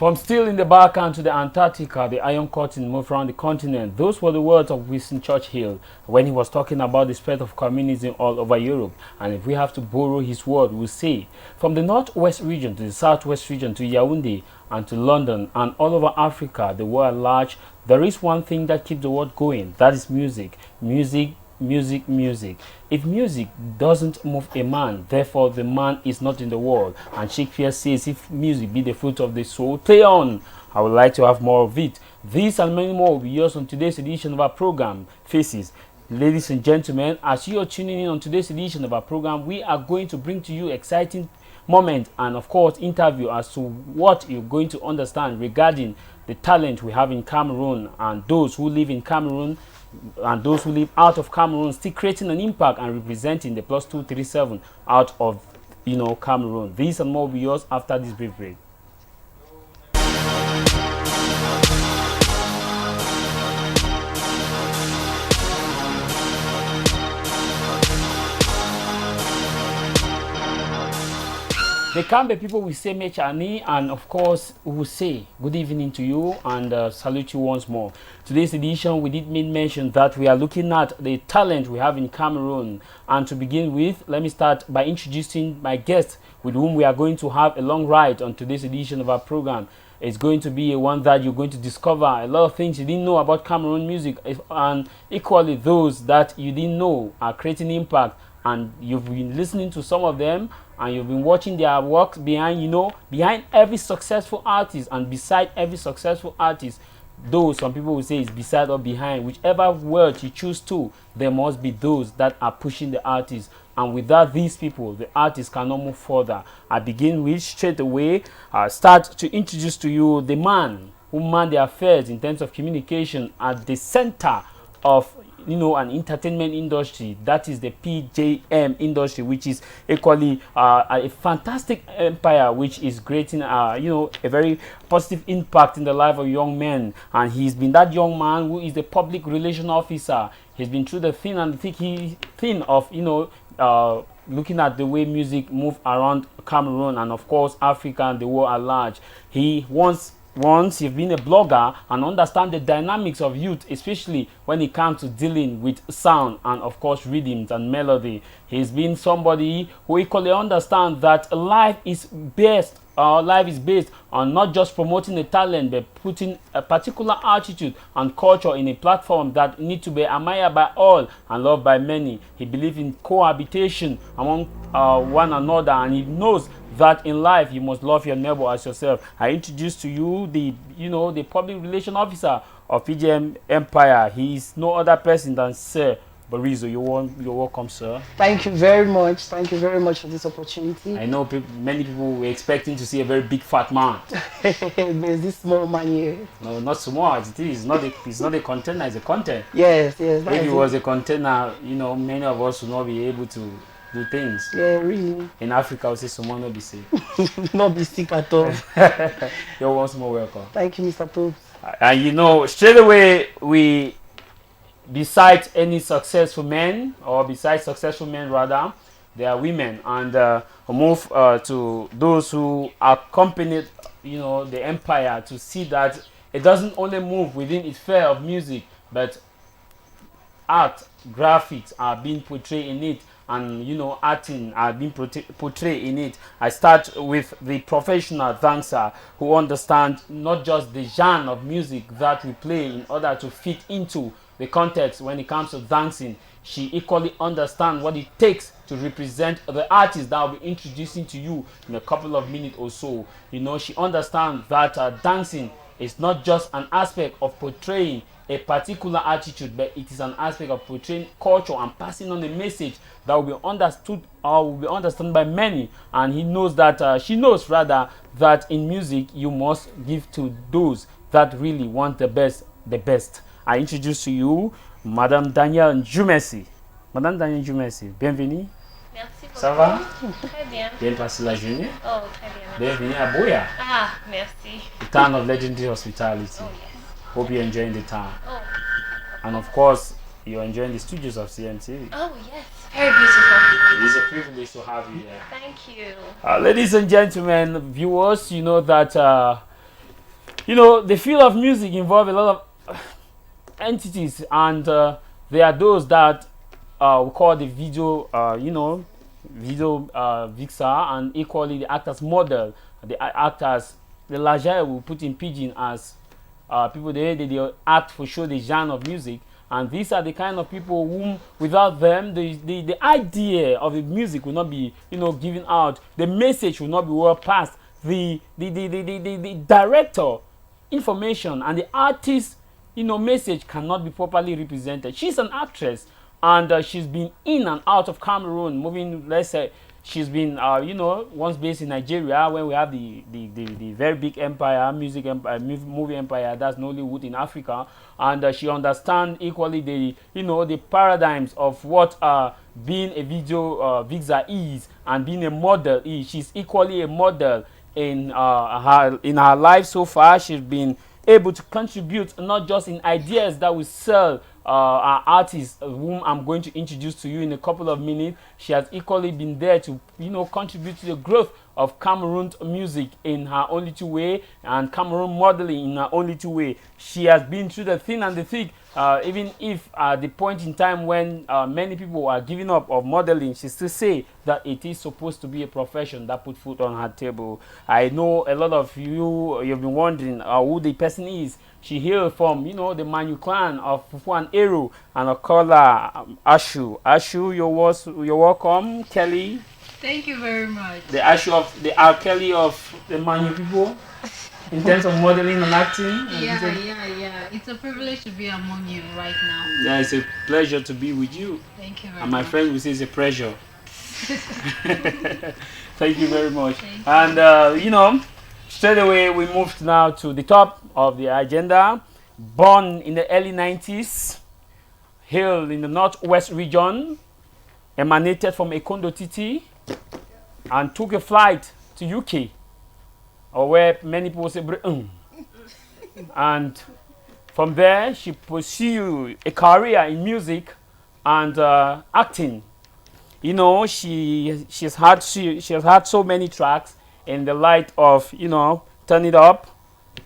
From still in the Balkan to the Antarctica, the Iron Curtain moved around the continent. Those were the words of Winston Churchill when he was talking about the spread of communism all over Europe. And if we have to borrow his word, we'll say, from the northwest region to the southwest region to Yaoundé and to London and all over Africa, the world at large, there is one thing that keeps the world going. That is music. Music. If music doesn't move a man, therefore the man is not in the world. And Shakespeare says, if music be the fruit of the soul, play on. I would like to have more of it. These and many more will be yours on today's edition of our program, Faces. Ladies and gentlemen, as you are tuning in on today's edition of our program, we are going to bring to you exciting moment and of course interview as to what you're going to understand regarding the talent we have in Cameroon and those who live in Cameroon and those who live out of Cameroon, still creating an impact and representing the plus 237 out of Cameroon. These and more will be yours after this brief break. The Cambe people will say Mechani, and of course we will say good evening to you and salute you once more. Today's edition we did mention that we are looking at the talent we have in Cameroon, and to begin with, let me start by introducing my guest with whom we are going to have a long ride on today's edition of our program. It's going to be a one that you're going to discover a lot of things you didn't know about Cameroon music, and equally those that you didn't know are creating impact, and you've been listening to some of them and you've been watching their works behind every successful artist, and beside every successful artist, though some people will say it's beside or behind, whichever word you choose to, there must be those that are pushing the artist, and without these people the artist cannot move further. I begin with straight away start to introduce to you the man who man the affairs in terms of communication at the center of an entertainment industry, that is the PJM industry, which is equally a fantastic empire which is creating a very positive impact in the life of young men. And he's been that young man who is the public relation officer. He's been through the thin and the thin of looking at the way music move around Cameroon and of course Africa and the world at large. He once you've been a blogger and understand the dynamics of youth, especially when it comes to dealing with sound and of course rhythms and melody. He's been somebody who equally understands that life is based on not just promoting a talent, but putting a particular attitude and culture in a platform that need to be admired by all and loved by many. He believes in cohabitation among one another, and he knows that in life you must love your neighbor as yourself. I introduce to you the public relation officer of PGM Empire. He is no other person than Sir Barizo. You're welcome, sir. Thank you very much. Thank you very much for this opportunity. I know many people were expecting to see a very big fat man. There's this small man here. No, not small as it is. It's not a container, it's a content. Yes. If it was a container, many of us would not be able to do things. Yeah, really. In Africa, I would say someone not be sick. Not be sick at all. You're once more welcome. Thank you, Mr. Pope. And straight away, besides any successful men, or besides successful men rather, there are women, and we'll move to those who accompanied the empire to see that it doesn't only move within its sphere of music, but art, graphics are being portrayed in it, and acting are being portrayed in it. I start with the professional dancer who understands not just the genre of music that we play in order to fit into the context when it comes to dancing. She equally understands what it takes to represent the artist that I'll be introducing to you in a couple of minutes or so. She understands that dancing is not just an aspect of portraying a particular attitude, but it is an aspect of portraying culture and passing on a message that will be understood or will be understood by many. And she knows that in music you must give to those that really want the best. I introduce to you Madame Danielle Njumesi. Madame Danielle Njumesi, bienvenue. Merci beaucoup. Ça va? Très bien. Bien passé la journée? Oh, très bien. Bienvenue à Boya. Ah, merci. The town of legendary hospitality. Oh, yes. Hope you're enjoying the town. Oh. And of course, you're enjoying the studios of CMTV. Oh, yes. Very beautiful. It is a privilege to have you here. Thank you. Ladies and gentlemen, viewers, you know that You know, the field of music involves a lot of entities, and there are those that we call the video, video vixer, and equally the actors model, the actors, the larger we put in pidgin as people they act for show the genre of music. And these are the kind of people whom without them the idea of the music will not be given out, the message will not be well passed, the director information and the artist message cannot be properly represented. She's an actress, and she's been in and out of Cameroon, moving, let's say she's been once based in Nigeria, when we have the very big empire, music empire, movie empire, that's Nollywood in Africa. And she understands equally the paradigms of what being a video vixer is and being a model is. She's equally a model in her life so far. She's been able to contribute not just in ideas that will sell our artists, whom I'm going to introduce to you in a couple of minutes. She has equally been there to contribute to the growth of Cameroon music in her own little way, and Cameroon modeling in her own little way. She has been through the thin and the thick, even if at the point in time when many people are giving up of modeling, she still say that it is supposed to be a profession that put food on her table. I know a lot of you've been wondering who the person is. She hails from the Manu clan of Fufu and Eru, and I call her Ashu. Ashu, you're welcome. Kelly. Thank you very much. The Ashu of the R. Kelly of the Manu people, in terms of modeling and acting. Yeah. It's a privilege to be among you right now. Yeah, it's a pleasure to be with you. Thank you very much. And my friend will say it's a pleasure. Thank you very much. Thank And straight away we moved now to the top of the agenda. Born in the early 90s, hailed in the northwest region, emanated from Ekondo Titi, and took a flight to UK, or where many people say Britain. And from there she pursued a career in music and acting. She has had so many tracks in the light of Turn It Up,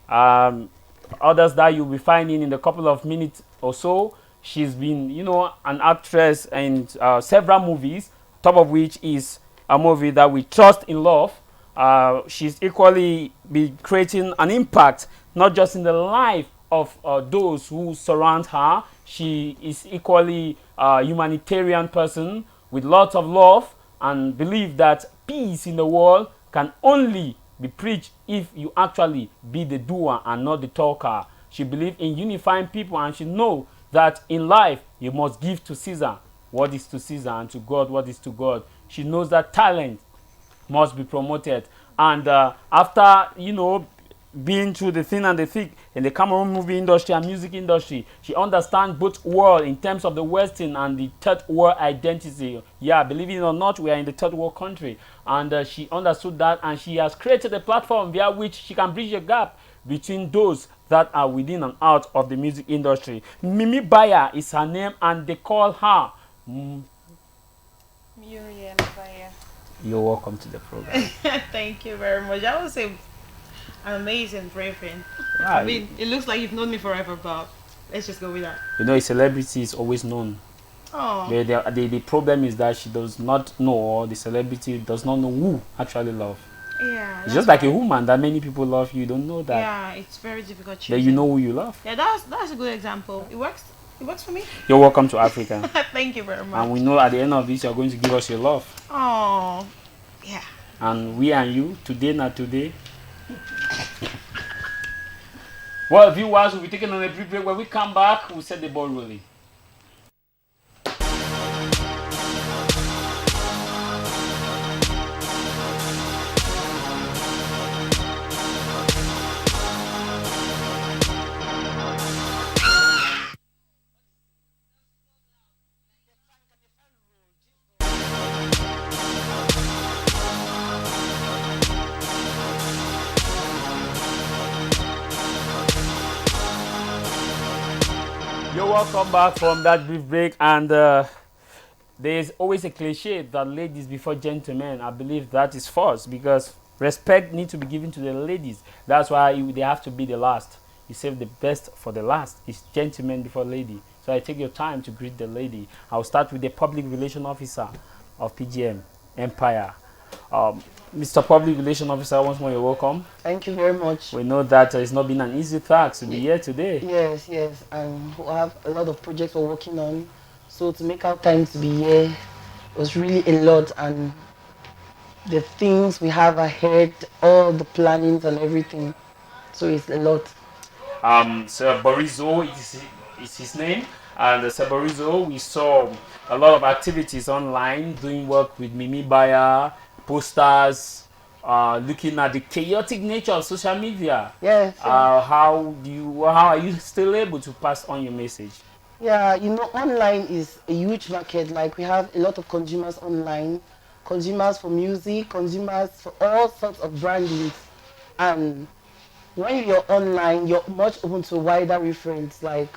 others that you'll be finding in a couple of minutes or so. She's been an actress in several movies, top of which is a movie that we trust in love. She's equally been creating an impact not just in the life of those who surround her. She is equally a humanitarian person with lots of love, and believe that peace in the world can only be preached if you actually be the doer and not the talker. She believes in unifying people, and she knows that in life you must give to Caesar what is to Caesar, and to God what is to God. She knows that talent must be promoted. And after being through the thin and the thick in the Cameroon movie industry and music industry, she understands both world in terms of the Western and the third world identity. Yeah, believe it or not, we are in the third world country, and she understood that, and she has created a platform via which she can bridge a gap between those that are within and out of the music industry. Mimi Baya is her name, and they call her Miriam Baya. You're welcome to the program. Thank you very much. I would say an amazing briefing. Right. I mean, it looks like you've known me forever, but let's just go with that. A celebrity is always known. Oh. The problem is that she does not know, or the celebrity does not know who actually love. Yeah. It's just like a woman that many people love. You don't know that. Yeah, it's very difficult. That you know who you love. Yeah, that's a good example. It works. It works for me. You're welcome to Africa. Thank you very much. And we know at the end of this, you're going to give us your love. Oh, yeah. And we and you, today, not today. Well, viewers, we'll be taking on a brief break. When we come back, we'll set the ball rolling. You're welcome back from that brief break, and there's always a cliche that ladies before gentlemen. I believe that is false, because Respect needs to be given to the ladies. That's why they have to be the last. You save the best for the last. It's gentlemen before lady. So I take your time to greet the lady. I'll start with the public relation officer of PGM Empire. Mr. Public Relation Officer, once more you're welcome. Thank you very much. We know that it's not been an easy task to be here today. Yes, yes, and we have a lot of projects we're working on. So to make our time to be here was really a lot, and the things we have ahead, all the plannings and everything. So it's a lot. Sir Borizo is his name, and Sir Borizo, we saw a lot of activities online, doing work with Mimi Baya, posters, looking at the chaotic nature of social media. Yes. How are you still able to pass on your message? Yeah, you know, online is a huge market. Like we have a lot of consumers online, consumers for music, consumers for all sorts of brandings. And when you're online, you're much open to a wider reference. Like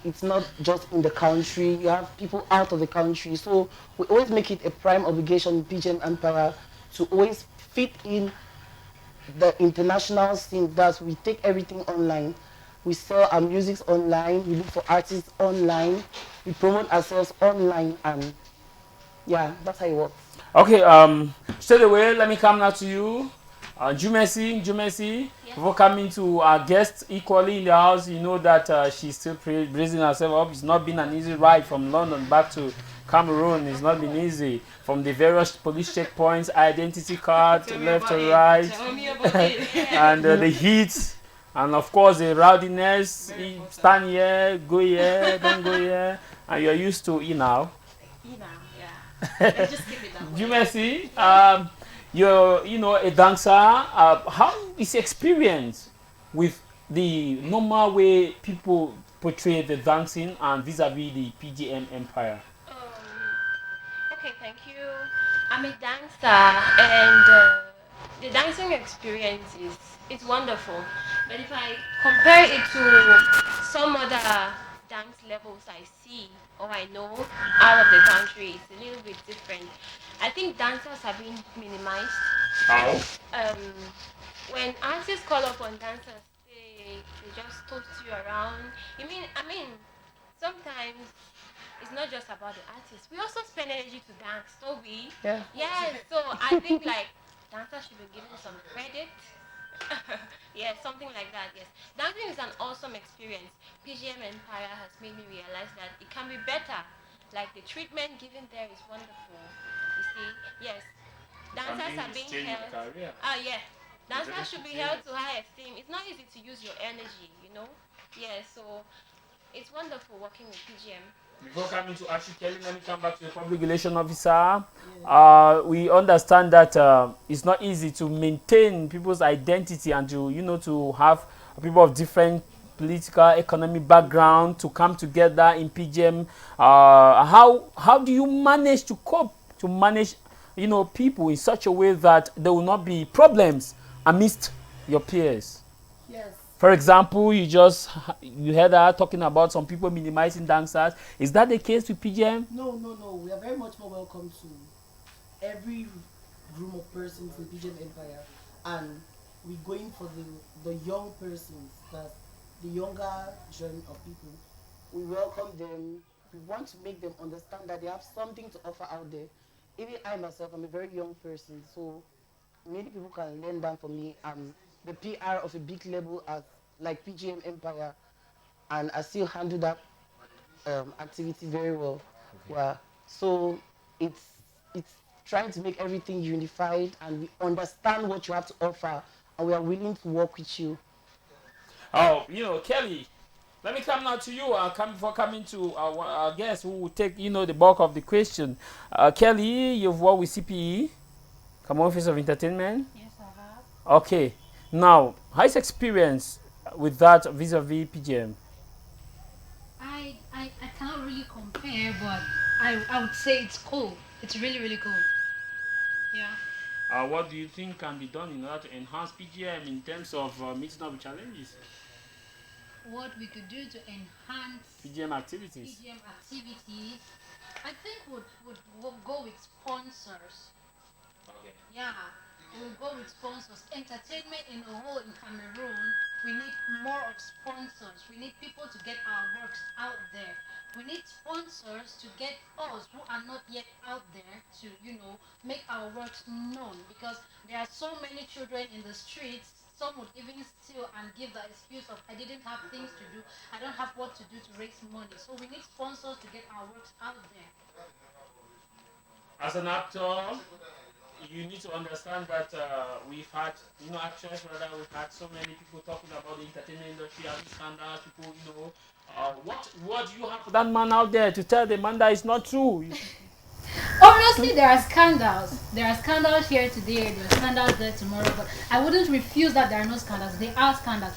it's not just in the country, you have people out of the country. So we always make it a prime obligation in PGM Empire to always fit in the international scene. That we take everything online. We sell our music online, we look for artists online, we promote ourselves online, and yeah, that's how it works. Okay, straight away, let me come now to you. Jumesi, yes. Before coming to our guest equally in the house, you know that she's still raising herself up. It's not been an easy ride from London back to Cameroon. It's not been easy. From the various police checkpoints, identity card, left to right, and the heat, and of course the rowdiness. Stand here, go here, don't go here, and you're used to it now. Let's just keep it that way. Jumesi, you're a dancer. How is your experience with the normal way people portray the dancing and vis-a-vis the PGM Empire? Okay, thank you. I'm a dancer, and the dancing experience is wonderful. But if I compare it to some other dance levels I see or I know out of the country, it's a little bit different. I think dancers are being minimized. How? When artists call up on dancers, they just toast you around. I mean, sometimes it's not just about the artist. We also spend energy to dance, don't we? Yeah. Yeah. So I think like dancers should be given some credit. Yeah, something like that. Yes, dancing is an awesome experience. PGM Empire has made me realize that it can be better. Like the treatment given there is wonderful. You see, yes, dancers are being held. Yeah, dancers should be held to high esteem. It's not easy to use your energy, you know. Yeah, so it's wonderful working with PGM. Before coming to Ashley Kelly, let me come back to the public relation officer. We understand that it's not easy to maintain people's identity and to have people of different political, economic background to come together in PGM. How do you manage to cope, to manage people in such a way that there will not be problems amidst your peers? Yes. For example, you heard her talking about some people minimizing dancers. Is that the case with PGM? No. We are very much more welcome to every room of persons in PGM Empire, and we're going for the young persons, that the younger journey of people. We welcome them. We want to make them understand that they have something to offer out there. Even I myself, I'm a very young person, so many people can learn that from me. I'm the PR of a big label as like PGM Empire, and I still handle that activity very well. Yeah. So it's trying to make everything unified, and we understand what you have to offer, and we are willing to work with you. Oh, Kelly, let me come now to you. Before coming to our guest who will take, the bulk of the question. Kelly, you've worked with CPE, Cameroon Office of Entertainment. Yes, I have. Okay. Now, how's experience with that vis-a-vis PGM? I cannot really compare, but I would say it's cool. It's really, really cool. Yeah. What do you think can be done in order to enhance PGM in terms of meeting up with challenges? What we could do to enhance PGM activities. I think would go with sponsors. Okay. Yeah. We'll go with sponsors. Entertainment in a whole in Cameroon, we need more of sponsors. We need people to get our works out there. We need sponsors to get us who are not yet out there to, make our works known, because there are so many children in the streets. Some would even steal and give the excuse of, I didn't have things to do, I don't have what to do to raise money. So we need sponsors to get our works out there. As an actor, you need to understand that we've had, actors, rather, we've had so many people talking about the entertainment industry, having scandals, people, what do you have for that man out there to tell the man that it's not true? Obviously, there are scandals. There are scandals here today. There are scandals there tomorrow. But I wouldn't refuse that there are no scandals. There are scandals.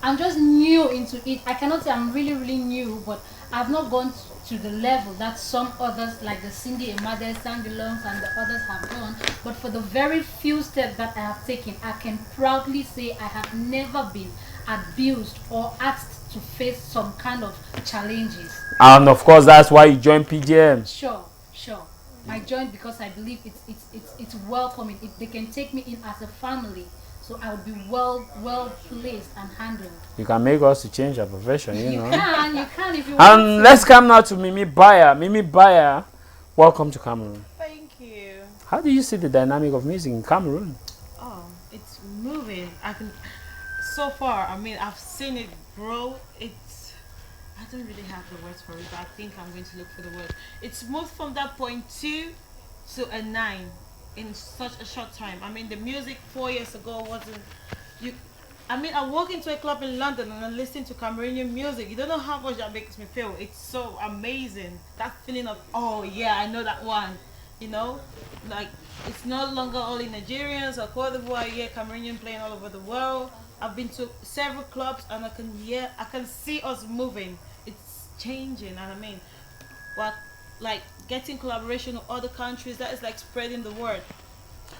I'm just new into it. I cannot say I'm really, really new, but I've not gone to the level that some others, like the Cindy Amade, Sandy Longs, and the others have done. But for the very few steps that I have taken, I can proudly say I have never been abused or asked to face some kind of challenges. And of course, that's why you joined PGM. Sure. I joined because I believe it's welcoming. They can take me in as a family, so I would be well placed and handled. You can make us to change our profession, you know. You can if you want And to. let's come now to Mimi Baya. Mimi Baya, welcome to Cameroon. Thank you. How do you see the dynamic of music in Cameroon? Oh, it's moving. So far, I've seen it grow. I don't really have the words for it, but I think I'm going to look for the word. It's moved from that 0.2 to a 9 in such a short time. The music 4 years ago wasn't. I walk into a club in London and I listen to Cameroonian music. You don't know how much that makes me feel. It's so amazing. That feeling of, oh yeah, I know that one. Like, it's no longer only Nigerians or Cote d'Ivoire, yeah, Cameroonian playing all over the world. I've been to several clubs and I can see us moving. It's changing, and but like getting collaboration with other countries, that is like spreading the word.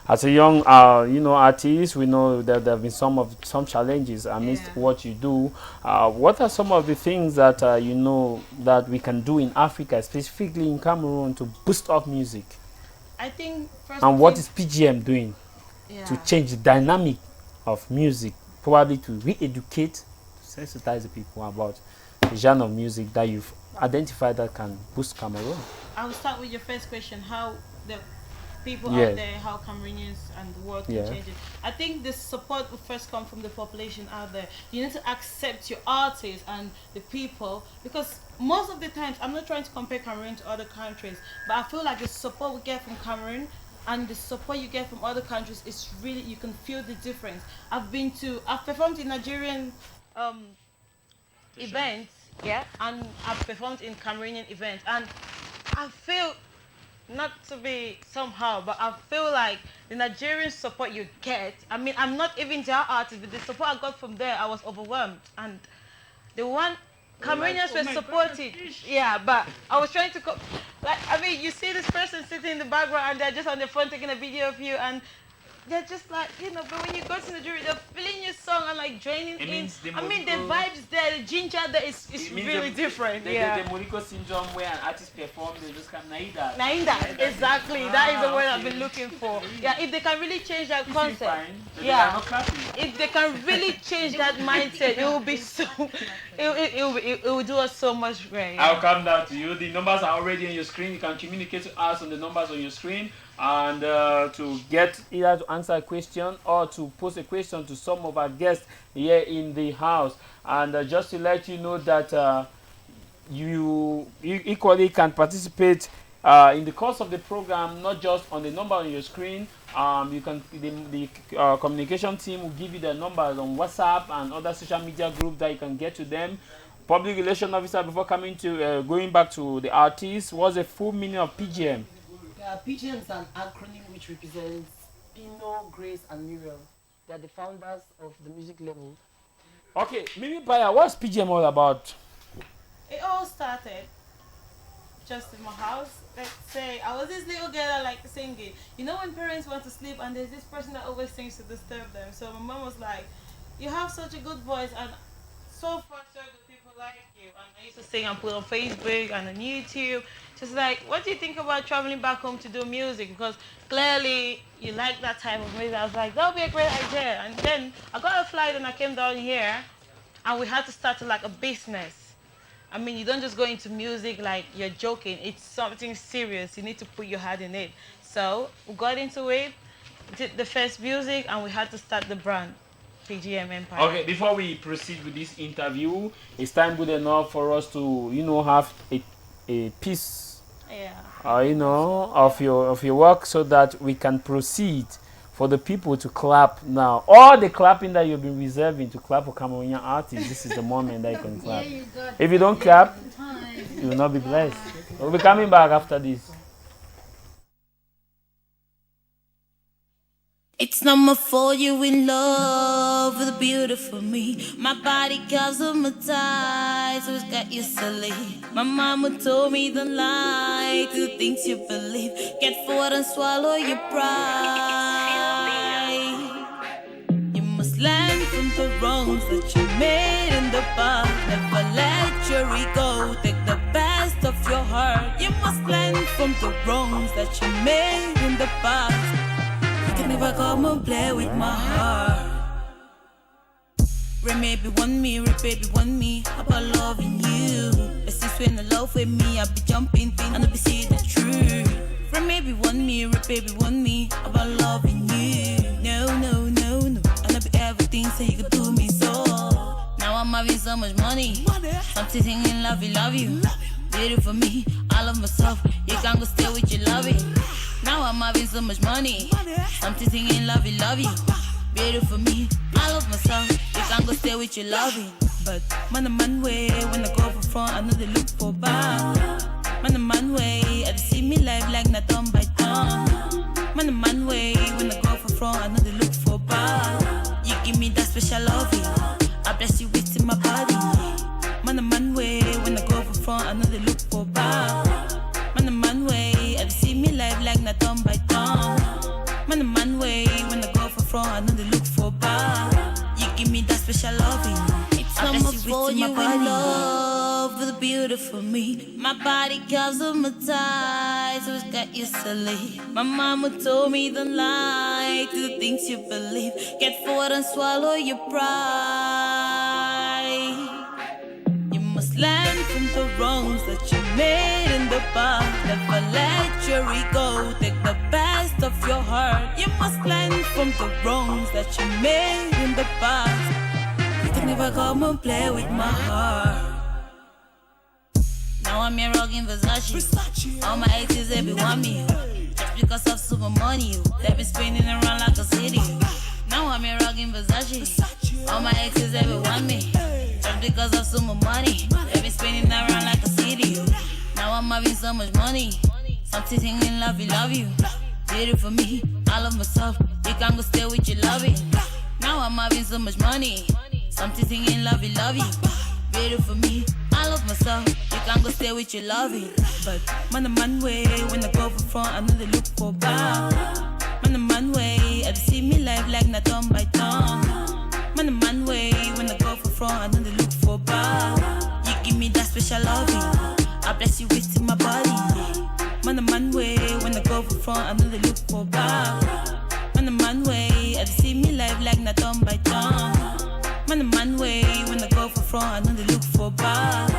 As a young, artist, we know that there have been some challenges amidst what you do. What are some of the things that that we can do in Africa, specifically in Cameroon, to boost up music? I think first. And what is PGM doing to Yeah. change the dynamic of music? Probably to re-educate, to sensitize the people about the genre of music that you've identified that can boost Cameroon. I will start with your first question: how the people Yeah. out there, how Cameroonians and the world can Yeah. change it. I think the support will first come from the population out there. You need to accept your artists and the people, because most of the times, I'm not trying to compare Cameroon to other countries, but I feel like the support we get from Cameroon and the support you get from other countries is really, you can feel the difference. I've performed in Nigerian events, yeah, and I've performed in Cameroonian events, and I feel, not to be somehow, but I feel like the Nigerian support you get, I'm not even their artist, but the support I got from there, I was overwhelmed. And the one Cameroonians were supported. Yeah, but I was trying to you see this person sitting in the background and they're just on the phone taking a video of you, and they're just like, but when you go to Nigeria, they're feeling your song and like joining in. The vibes there, the ginger there is really different. The Moriko syndrome, where an artist performs, they just come Naida. Naida, exactly. That is the word I've been looking for. Yeah, if they can really change that concept. Yeah, if they can really change that mindset, it will be so. It will do us so much great. I'll come down to you. The numbers are already on your screen. You can communicate to us on the numbers on your screen, and to get either to answer a question or to pose a question to some of our guests here in the house. And just to let you know that you equally can participate in the course of the program, not just on the number on your screen. You can the communication team will give you the numbers on WhatsApp and other social media groups that you can get to them. Public relation officer, before coming to going back to the artist, what's the full meaning of PGM? PGM is an acronym which represents Pino, Grace, and Muriel. They are the founders of the music label. Okay, Mimi Baya, what's PGM all about? It all started just in my house. Let's say I was this little girl that liked singing. You know when parents want to sleep and there's this person that always sings to disturb them. So my mom was like, "You have such a good voice, and so far so good people like you." And I used to sing and put on Facebook and on YouTube. She's like, what do you think about traveling back home to do music? Because clearly you like that type of music. I was like, that would be a great idea. And then I got a flight and I came down here and we had to start like a business. I mean, you don't just go into music like you're joking. It's something serious. You need to put your heart in it. So we got into it, did the first music, and we had to start the brand, PGM Empire. Okay, before we proceed with this interview, it's time good enough for us to, have a piece, Yeah. of your work, so that we can proceed for the people to clap now. All the clapping that you've been reserving to clap for Cameroonian artists, this is the moment that you can clap. If you don't clap, you will not be blessed. We'll be coming back after this. It's not my fault you in love with a beautiful me. My body comes on my thighs, so it's got you silly. My mama told me don't lie to the things you believe. Get forward and swallow your pride. You must learn from the wrongs that you made in the past. Never let your ego take the best of your heart. You must learn from the wrongs that you made in the past. You can never come and play with my heart. Ray maybe want me, Ray baby want me. About loving you. But since when the love with me, I be jumping things and I be see the truth. Ray maybe want me, Ray baby want me. About loving you. No, no, no, no. And I be everything so you could do me so. Now I'm having so much money. I'm sitting in love you. Beautiful me, I love myself. You can't go stay with your loving. Now I'm having so much money. I'm sitting in love you. Beautiful me, I love myself. You can't go stay with your loving. But man way, when I go for front, I know they look for back. Man way, I see me live like not done by tongue. Man way, when I go for front, I know they look for back. You give me that special loving. I bless you with in my body. Man way, when I go for front, I know they look for back. Man way, I see me live like not done by tongue. Man way, when I go for front, I know they look for bar. You give me that special loving. It's not my fault you in love with a beautiful me. My body comes on my thighs, so it's got you silly. My mama told me don't lie to the things you believe. Get forward and swallow your pride. You must learn from the wrongs that you made in the past. Never let your ego take the best of your heart. You must learn from the wrongs that you made in the past. You can never come and play with my heart. Now I'm here rocking Versace. All my exes, they be want me. Just because of super money, they be spinning around like a city. Now I'm here rocking Versace. All my exes, they be want me. Just because of super money, they be spinning around like a city. Now I'm having so much money. I'm sitting in love you. Beautiful me, I love myself. You can't go stay with your loving. Now I'm having so much money. I'm sitting in love you. Beautiful me, I love myself. You can't go stay with your loving. But man way, when I go for front, I know they look for back. Man way, I see me live like not done by tongue. Man way, when I go for front, I know they look for back. You give me that special loving. I bless you with in my body. Man way, when I go for front, I know they look for back. Man way, I see me live like not done by tongue. Man way, when I go for front, I know they look for back.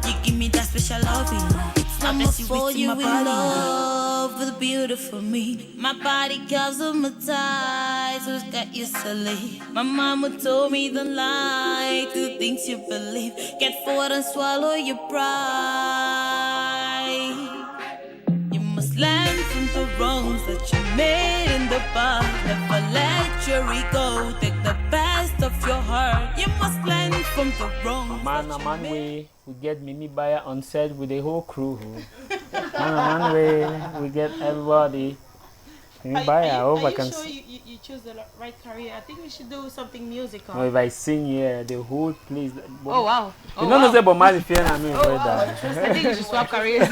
You give me that special loving. It's not my fault you in love with a beautiful me. My body comes on my thighs, so it's got you silly. My mama told me don't lie to the things you believe. Get forward and swallow your pride. You must learn from the wrongs that you made in the past. Never let your ego take the best of your heart. You must learn from the wrongs. Man way, we get Mimi Baya on set with the whole crew. Man way, we get everybody. Mimi Baya, I hope I can. Are you sure you choose the right career? I think we should do something musical. No, if I sing here, the whole place. Oh wow! You don't know about my fear and me. I think we should swap careers.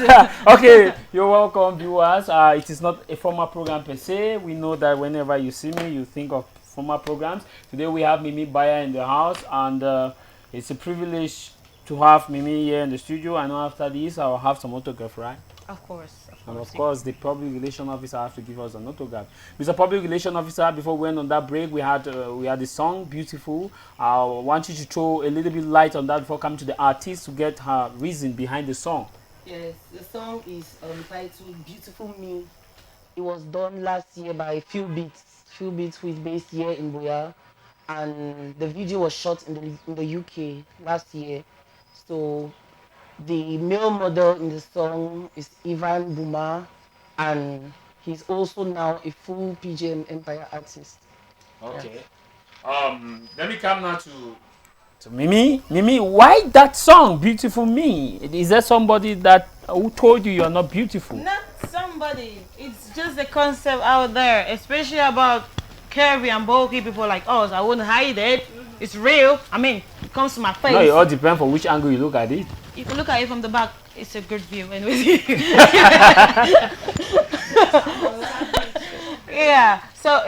Okay, you're welcome, viewers. It is not a formal program per se. We know that whenever you see me, you think of formal programs. Today we have Mimi Baya in the house, and it's a privilege to have Mimi here in the studio. I know after this I'll have some autograph, right? Of course. And of course, the public relation officer has to give us an autograph. Mr. Public Relation Officer, before we went on that break, we had the song "Beautiful." I want you to throw a little bit light on that before coming to the artist to get her reason behind the song. Yes, the song is titled "Beautiful Me." It was done last year by Few Beats, who is based here in Boya, and the video was shot in the UK last year. So the male model in the song is Ivan Buma, and he's also now a full PGM Empire artist. Okay. Let me come now to Mimi. Mimi, why that song "Beautiful Me"? Is there somebody that who told you you're not beautiful? Not somebody. It's just the concept out there, especially about curvy and bulky people like us. I wouldn't hide it. It's real. I mean, it comes to my face. No, it all depends for which angle you look at it. If you look at it from the back, it's a good view. Anyways. Yeah. So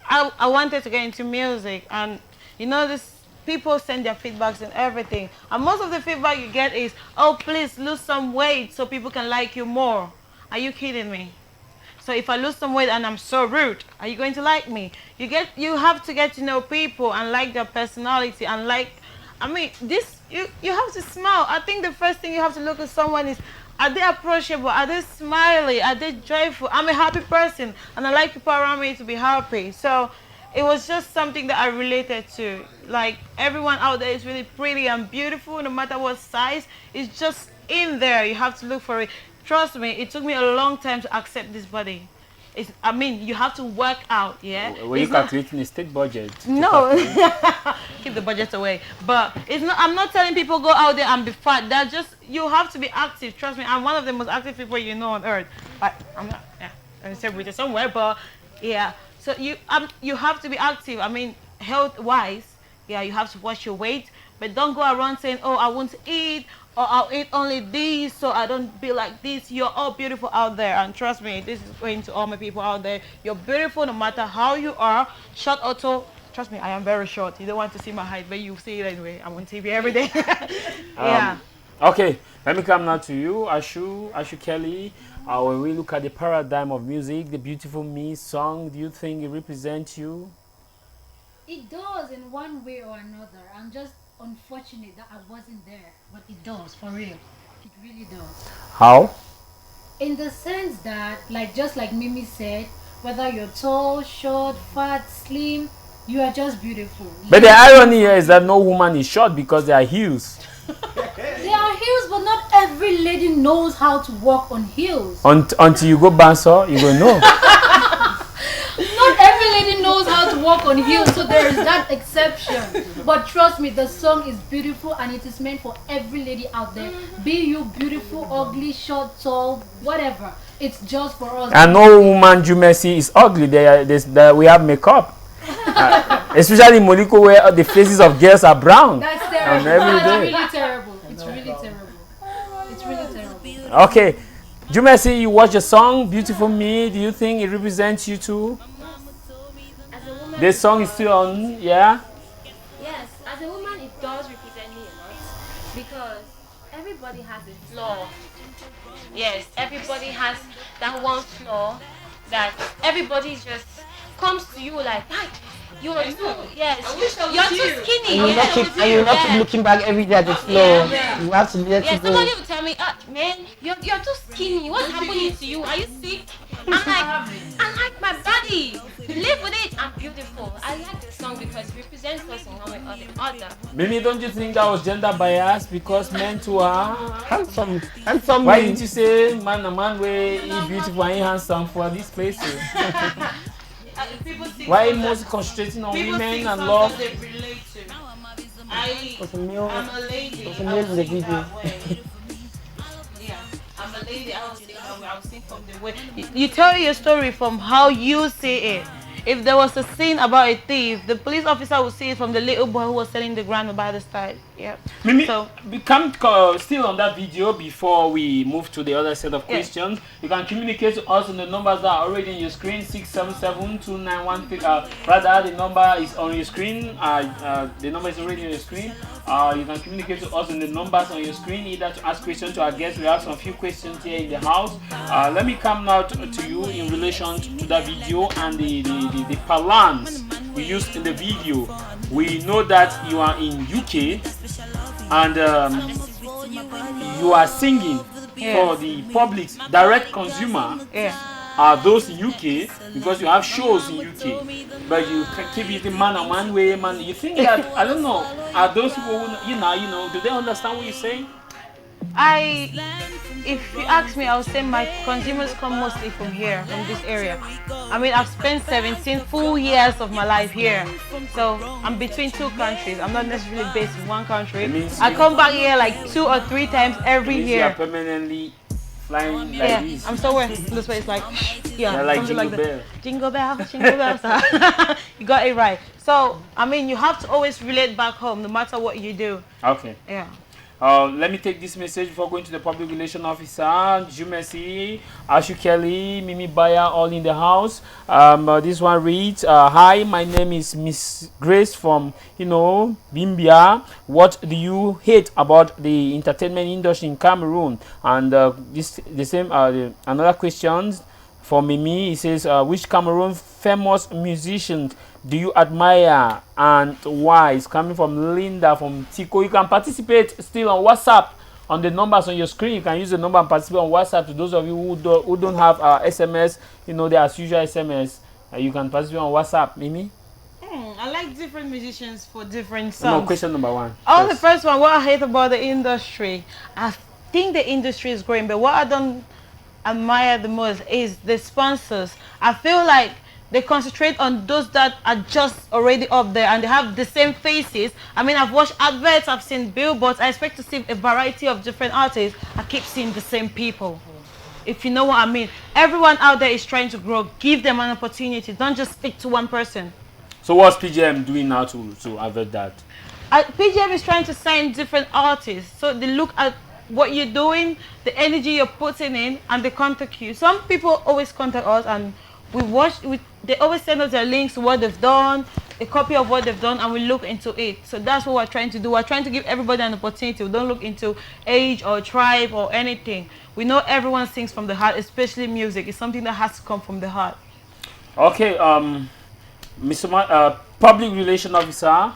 I wanted to get into music, and you know, this people send their feedbacks and everything, and most of the feedback you get is, oh, please lose some weight so people can like you more. Are you kidding me? So if I lose some weight and I'm so rude, are you going to like me? You have to get to know people and like their personality, and you have to smile. I think the first thing you have to look at someone is, are they approachable? Are they smiley? Are they joyful? I'm a happy person, and I like people around me to be happy. So it was just something that I related to. Like, everyone out there is really pretty and beautiful, no matter what size. It's just in there. You have to look for it. Trust me, it took me a long time to accept this body. You have to work out, yeah? Were you calculating the state budget? No. Keep the budget away. But I'm not telling people go out there and be fat. You have to be active. Trust me, I'm one of the most active people you know on earth. I'm not, I'm celebrated somewhere, but yeah. So you have to be active. Health-wise, yeah, you have to watch your weight. But don't go around saying, oh, I won't eat, or I'll eat only this so I don't be like this. You're all beautiful out there, and trust me, this is going to all my people out there. You're beautiful no matter how you are, short or tall. Trust me, I am very short. You don't want to see my height, but you see it anyway. I'm on TV every day. Yeah. Okay, let me come now to you, Ashu Kelly. When we look at the paradigm of music, the "Beautiful Me" song, do you think it represents you? It does in one way or another. I'm just unfortunate that I wasn't there, but it does, for real. It really does. How? In the sense that, just like Mimi said, whether you're tall, short, fat, slim, you are just beautiful. But the irony here is that no woman is short because they are heels. They are heels, but not every lady knows how to walk on heels. Until you go bouncer, you will know. Not every lady knows how to walk on heels, so there is that exception. But trust me, the song is beautiful, and it is meant for every lady out there. Be you beautiful, ugly, short, tall, whatever. It's just for us. And no woman you may see is ugly. We have makeup. Especially in Moliko, where the faces of girls are brown. That's terrible. That's really terrible. It's really terrible. It's really terrible. Okay. Jumesi, you watch the song "Beautiful Me." Do you think it represents you too? As a woman, This song is still on, yeah? yes, as a woman, it does represent me a lot, because everybody has a flaw. Yes, everybody has that one flaw that everybody just comes to you like, you're too, yes, you're too skinny. And you not keep looking back every day at the floor. Yeah. You have to let it go. Somebody will tell me, man, you're too skinny. What's happening to you? Are you sick? I'm like, I like my body. Live with it. I'm beautiful. I like this song because it represents us in one way or the other. Mimi, don't you think that was gender bias because men too are Handsome. Why didn't you say man way he beautiful and he handsome for these places? Why most concentrating on women and love? They relate to. Was a male. I'm a lady. Was a male in the video. Yeah, I'm a lady. I was sing from the way you tell your story from how you see it. If there was a scene about a thief, the police officer would see it from the little boy who was selling the ground by the side. Yeah. Mimi, So we come still on that video before we move to the other set of questions. You can communicate to us on the numbers that are already on your screen, 677-2913. Rather, the number is on your screen. The number is already on your screen. You can communicate to us in the numbers on your screen, either to ask questions to our guests. We have some few questions here in the house. Let me come now to you in relation to that video and the parlance we used in the video. We know that you are in UK and you are singing for the public, direct consumer. Are those in UK because you have shows in UK, but you can keep eating man and man way man. You think that I don't know. Are those people who, do they understand what you're saying? If you ask me, I would say my consumers come mostly from here, from this area. I mean, I've spent 17 full years of my life here, so I'm between two countries. I'm not necessarily based in one country. I come back here like 2 or 3 times every year. You are permanently flying like this. I'm somewhere. This way it's like, like Jingle like Bell. Jingle bell, jingle bells. You got it right. So, I mean, you have to always relate back home, no matter what you do. Okay. Yeah. Let me take this message before going to the public relations officer. Jumesi, Ashu Kelly, Mimi Baya, all in the house. This one reads, hi, my name is Miss Grace from, Bimbia. What do you hate about the entertainment industry in Cameroon? And another question for Mimi. He says, which Cameroon famous musicians do you admire and why? It's coming from Linda from Tico. You can participate still on WhatsApp on the numbers on your screen. You can use the number and participate on WhatsApp. To those of you who don't have SMS, there's usual SMS. You can participate on WhatsApp. Mimi? I like different musicians for different songs. No, question number one. The first one, what I hate about the industry. I think the industry is growing, but what I don't admire the most is the sponsors. I feel like they concentrate on those that are just already up there and they have the same faces. I mean, I've watched adverts, I've seen billboards. I expect to see a variety of different artists. I keep seeing the same people. If you know what I mean. Everyone out there is trying to grow. Give them an opportunity. Don't just stick to one person. So what's PGM doing now to avert that? PGM is trying to sign different artists. So they look at what you're doing, the energy you're putting in, and they contact you. Some people always contact us and they always send us their links to what they've done, a copy of what they've done, and we look into it. So that's what we're trying to do. We're trying to give everybody an opportunity. We don't look into age or tribe or anything. We know everyone sings from the heart, especially music. It's something that has to come from the heart. Okay, Mr. Public Relations Officer,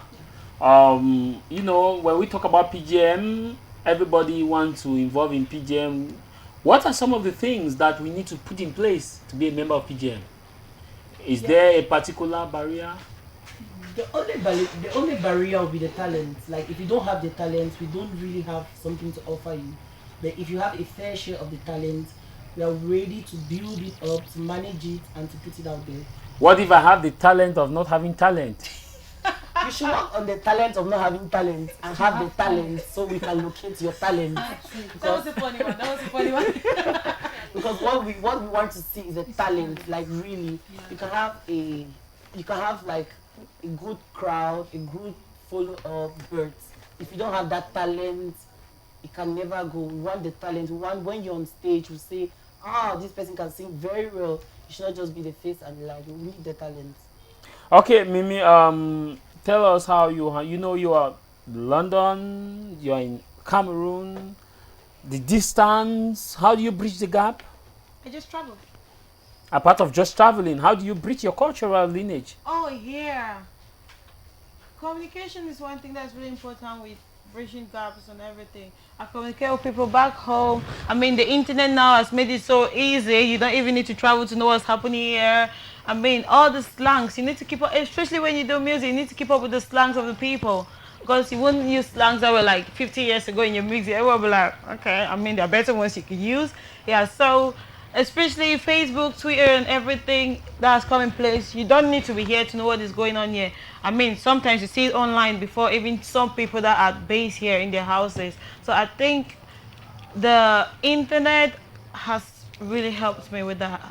when we talk about PGM, everybody wants to involve in PGM. What are some of the things that we need to put in place to be a member of PGM? Is there a particular barrier? The only barrier will be the talent. Like, if you don't have the talent, we don't really have something to offer you. But if you have a fair share of the talent, we are ready to build it up, to manage it, and to put it out there. What if I have the talent of not having talent? You should work on the talent of not having talent and have the talent so we can locate your talent. That was a funny one. Because what we want to see is a talent. Like, really, you can have like a good crowd, a good follow-up, but if you don't have that talent, it can never go. We want the talent. We want when you're on stage, we say, this person can sing very well. You should not just be the face and the light. We need the talent. Okay, Mimi, tell us how you are London, you're in Cameroon, the distance, how do you bridge the gap? I just travel. Apart of just traveling, how do you bridge your cultural lineage? Oh, yeah. Communication is one thing that's really important with bridging gaps and everything. I communicate with people back home. I mean, the internet now has made it so easy. You don't even need to travel to know what's happening here. I mean, all the slangs, you need to keep up, especially when you do music, you need to keep up with the slangs of the people. Because you wouldn't use slangs that were like 50 years ago in your music. Everyone will be like, okay, I mean, there are better ones you could use. Yeah, so especially Facebook, Twitter, and everything that has come in place, you don't need to be here to know what is going on here. I mean, sometimes you see it online before even some people that are based here in their houses. So I think the internet has really helped me with that.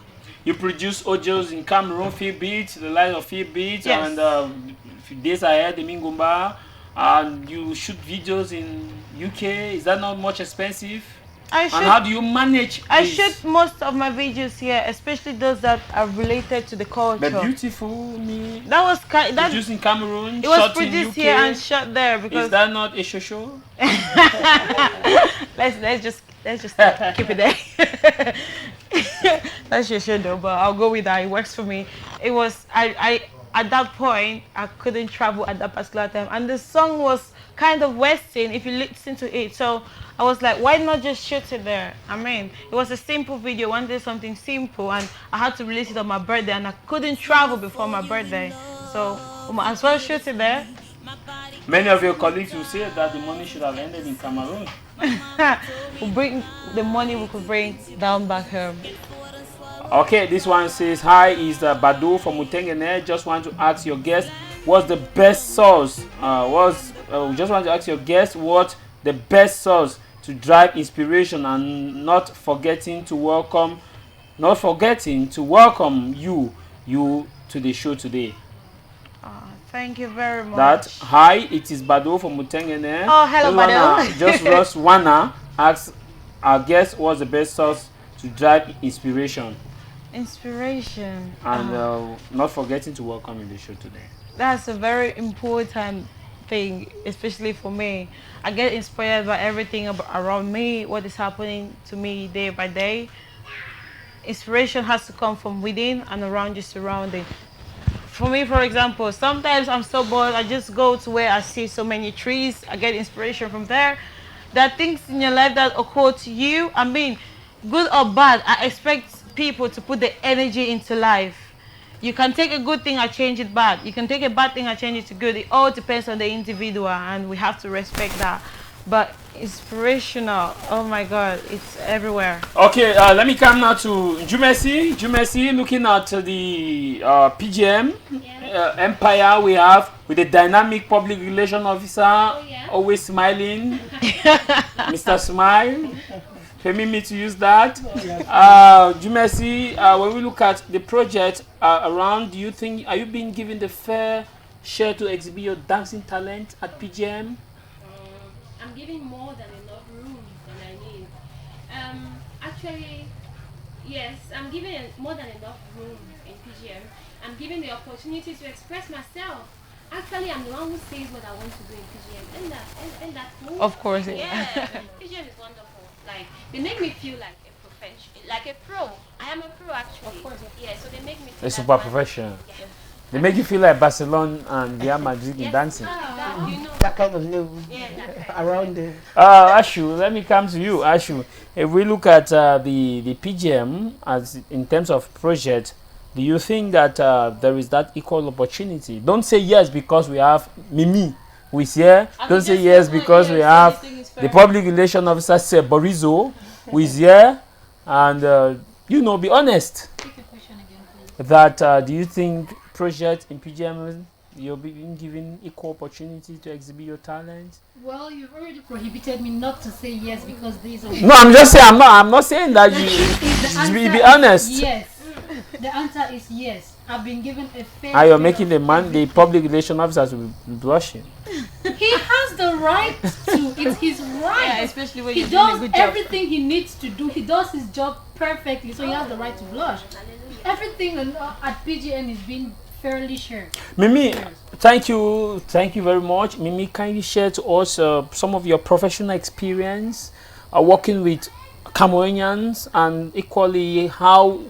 You produce audios in Cameroon, Feel Beats, the light of Feel Beats, yes. And few days ahead, the Mingumba, and you shoot videos in UK. Is that not much expensive? I And should. how do you manage I this? shoot most of my videos here, especially those that are related to the culture. The beautiful me. That was that. Produced in Cameroon, It was shot in produced UK. here and shot there because. Is that not a show? let's just keep it there. That's your show though, but I'll go with that. It works for me. It was I at that point I couldn't travel at that particular time, and the song was kind of western if you listen to it. So I was like, why not just shoot it there? I mean, it was a simple video. I wanted something simple, and I had to release it on my birthday, and I couldn't travel before my birthday, so I might as well shoot it there. Many of your colleagues will say that the money should have ended in Cameroon. We'll bring the money we could bring down back home. Okay, this one says, hi, is Badu from Mutengene. Just want to ask your guest, what's the best sauce? Just want to ask your guest what the best sauce to drive inspiration and not forgetting to welcome you to the show today. Thank you very much. That hi, it is Badu from Mutengene. Oh, hello, Badu. Just wanna ask our guest what's the best sauce to drive inspiration. Inspiration. And not forgetting to welcome in the show today. That's a very important thing, especially for me. I get inspired by everything around me, what is happening to me day by day. Inspiration has to come from within and around your surrounding. For me, for example, sometimes I'm so bored, I just go to where I see so many trees, I get inspiration from there. There are things in your life that occur to you. I mean, good or bad, I expect people to put the energy into life. You can take a good thing and change it bad. You can take a bad thing and change it to good. It all depends on the individual, and we have to respect that. But inspirational, oh my God, it's everywhere. Okay, let me come now to Jumesi. Jumesi, looking at the PGM empire we have with the dynamic public relation officer, always smiling, Mr. Smile. Permit me to use that. Jumesi, when we look at the project around, do you think, are you being given the fair share to exhibit your dancing talent at PGM? I'm giving more than enough room than I need. Actually, yes, I'm giving more than enough room in PGM. I'm given the opportunity to express myself. Actually, I'm the one who says what I want to do in PGM. And that's cool. Of course, yeah. PGM is wonderful. Like, they make me feel like a professional, like a pro. I am a pro actually. Of course. Yeah, so they make me feel a super professional. Yeah. They make you feel like Barcelona and Real Madrid in dancing. That kind of level around there. Ashu, let me come to you. Ashu, if we look at the PGM as in terms of project, do you think that there is that equal opportunity? Don't say yes because we have Mimi who is here. Don't say yes because we have the public relation officer, Borizo, who is here. And, be honest. That do you think project in PGM you're being given equal opportunity to exhibit your talent? Well, you've already prohibited me not to say yes because these are. No, I'm just saying. I'm not saying that you be honest. Yes, the answer is yes. I've been given a fair. Are you making the public relation officer to be blushing? He has the right to. It's his right. Yeah, especially when he does everything he needs to do. He does his job perfectly, so he has the right to blush. Everything at PGN is being fairly shared. Mimi, thank you very much. Mimi, can you share to us some of your professional experience working with Cameroonians, and equally how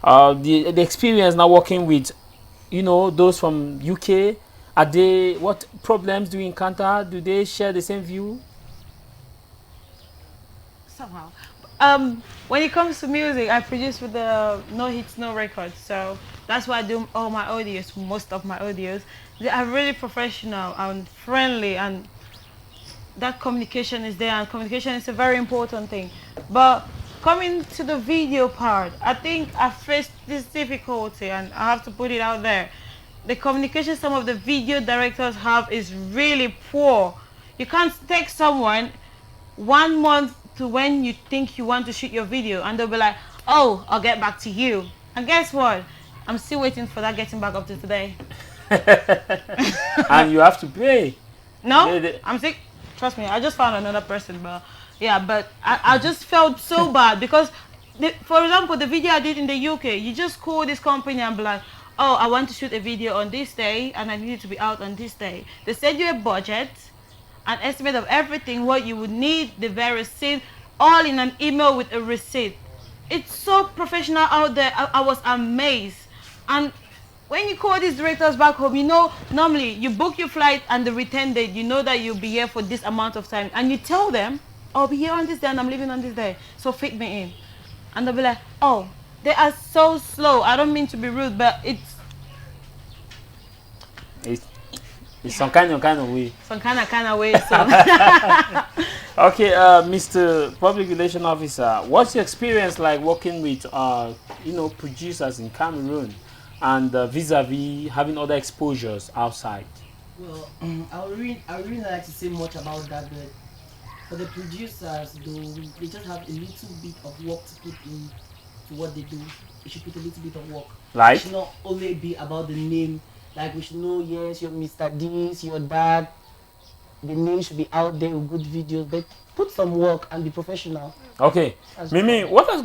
the experience now working with those from UK? What problems do you encounter? Do they share the same view? Somehow. When it comes to music, I produce with the No Hits No Records, so that's why I do all my audios, most of my audios. They are really professional and friendly, and that communication is there, and communication is a very important thing. But coming to the video part, I think I faced this difficulty, and I have to put it out there. The communication some of the video directors have is really poor. You can't take someone 1 month to when you think you want to shoot your video, and they'll be like, oh, I'll get back to you. And guess what? I'm still waiting for that getting back up to today. And you have to pay. No, I'm sick. Trust me, I just found another person, but Yeah, but I just felt so bad because, for example, the video I did in the UK, you just call this company and be like, oh, I want to shoot a video on this day and I need it to be out on this day. They send you a budget, an estimate of everything, what you would need, the very scene, all in an email with a receipt. It's so professional out there. I was amazed. And when you call these directors back home, you know, normally you book your flight and the return date, you know that you'll be here for this amount of time. And you tell them, I'll be here on this day and I'm leaving on this day, so fit me in. And they'll be like, oh, they are so slow. I don't mean to be rude, but it's some kind of way. Some kind of way. So. Okay, Mr. Public Relation Officer, what's your experience like working with, producers in Cameroon and vis-a-vis having other exposures outside? Well, I would really not like to say much about that, but for the producers, though, they just have a little bit of work to put in to what they do. They should put a little bit of work. Like? It should not only be about the name. Like, we should know, yes, you're Mr. This, your dad. The name should be out there with good videos, but put some work and be professional. Okay. Mimi, what are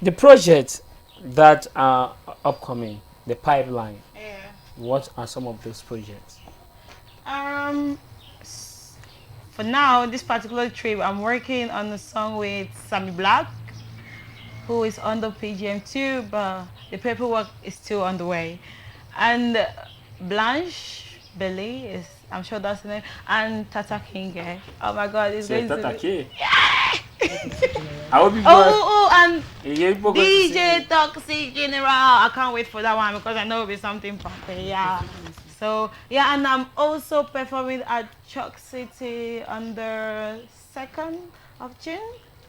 the projects that are upcoming, the pipeline? Yeah. What are some of those projects? For now, this particular trip, I'm working on a song with Sammy Black, who is on the PGM too, but the paperwork is still on the way. And Blanche Belly is, I'm sure that's the name, and Tata King. Oh my God, it's going Tata to King. And DJ Toxic General. I can't wait for that one because I know it'll be something pumpy. Yeah. So yeah, and I'm also performing at Chalk City on the 2nd of June.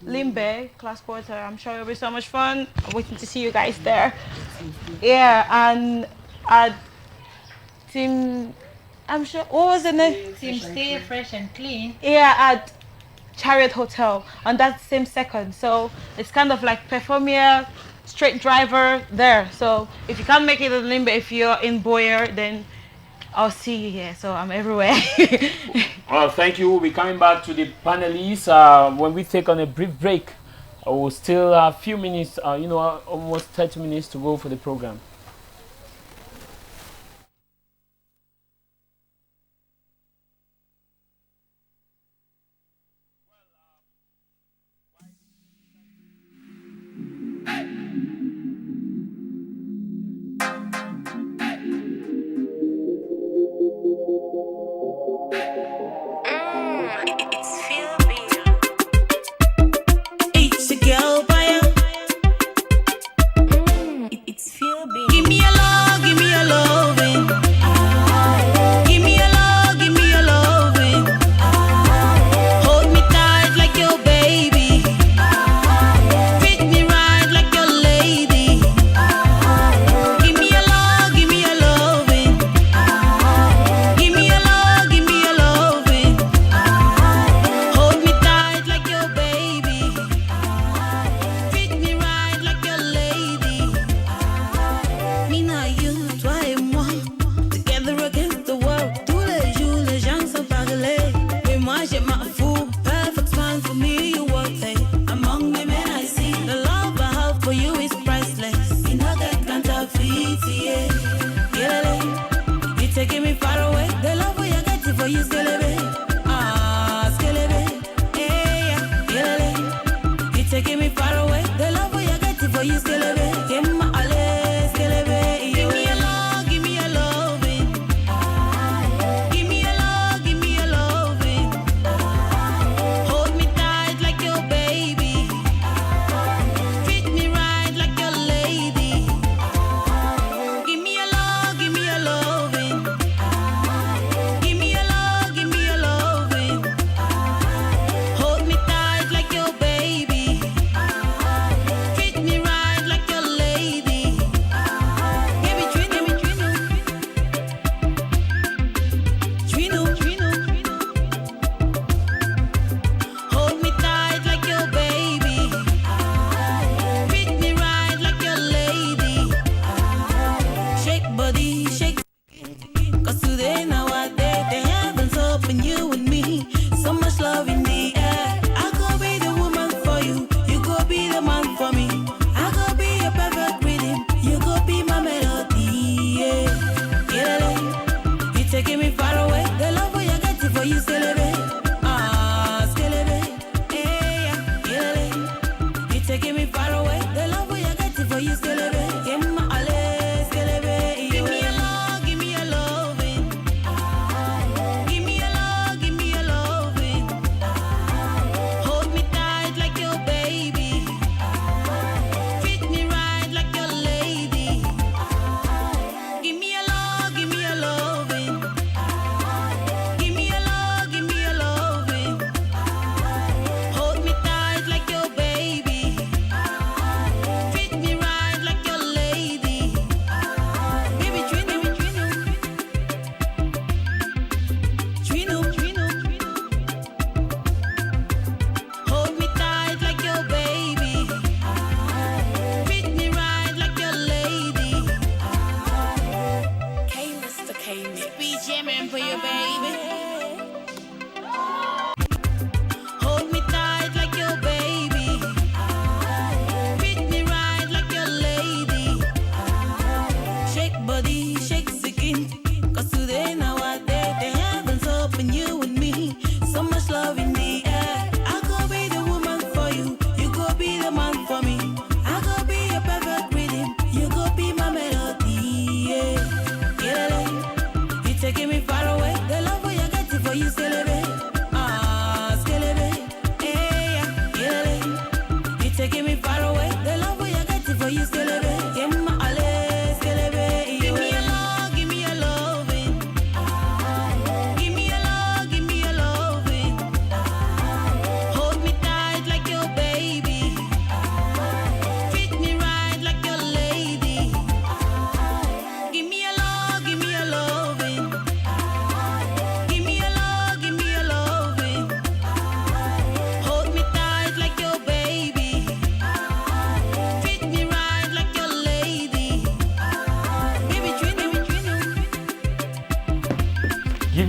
Limbe, Class Quarter. I'm sure it'll be so much fun. I'm waiting to see you guys there. Yeah, and at Team, I'm sure, what was the name? Team Stay Fresh and Clean. Yeah, at Chariot Hotel on that same 2nd. So it's kind of like perform here, straight driver there. So if you can't make it in Limbe, if you're in Boyer, then I'll see you here. So I'm everywhere. Well, thank you. We'll be coming back to the panelists when we take on a brief break. We'll still have a few minutes, almost 30 minutes to go for the program. It's a girl Baya. It's feel big. Give me a love, give me a loving. Give me a love, give me a loving. Hold me tight like your baby. Treat me right like your lady. Give me a love, give me a loving. Give me a love, give me a loving. Hold me tight like your baby. Treat me right like your lady. Me not you, toi et moi, together against the world. Tous les jours, les gens sont parlés. Mais moi, j'ai ma fou. Perfect spine for me, you won't take. Among the men I see, the love I have for you is priceless. You know that can't have it, yeah. Yeah, you taking me far away. The love we are getting for you, Skelebe. Skelebe. Yeah. You taking me far away. The love we are getting for you, Skelebe. Give my ale, Skelebe. Give me a love, give me a loving. Give me a love, give me a loving. Hold me tight like your baby. Treat me right like your lady. Give me a love, give me a loving. Give me a love, give me a loving. Hold me tight like your baby.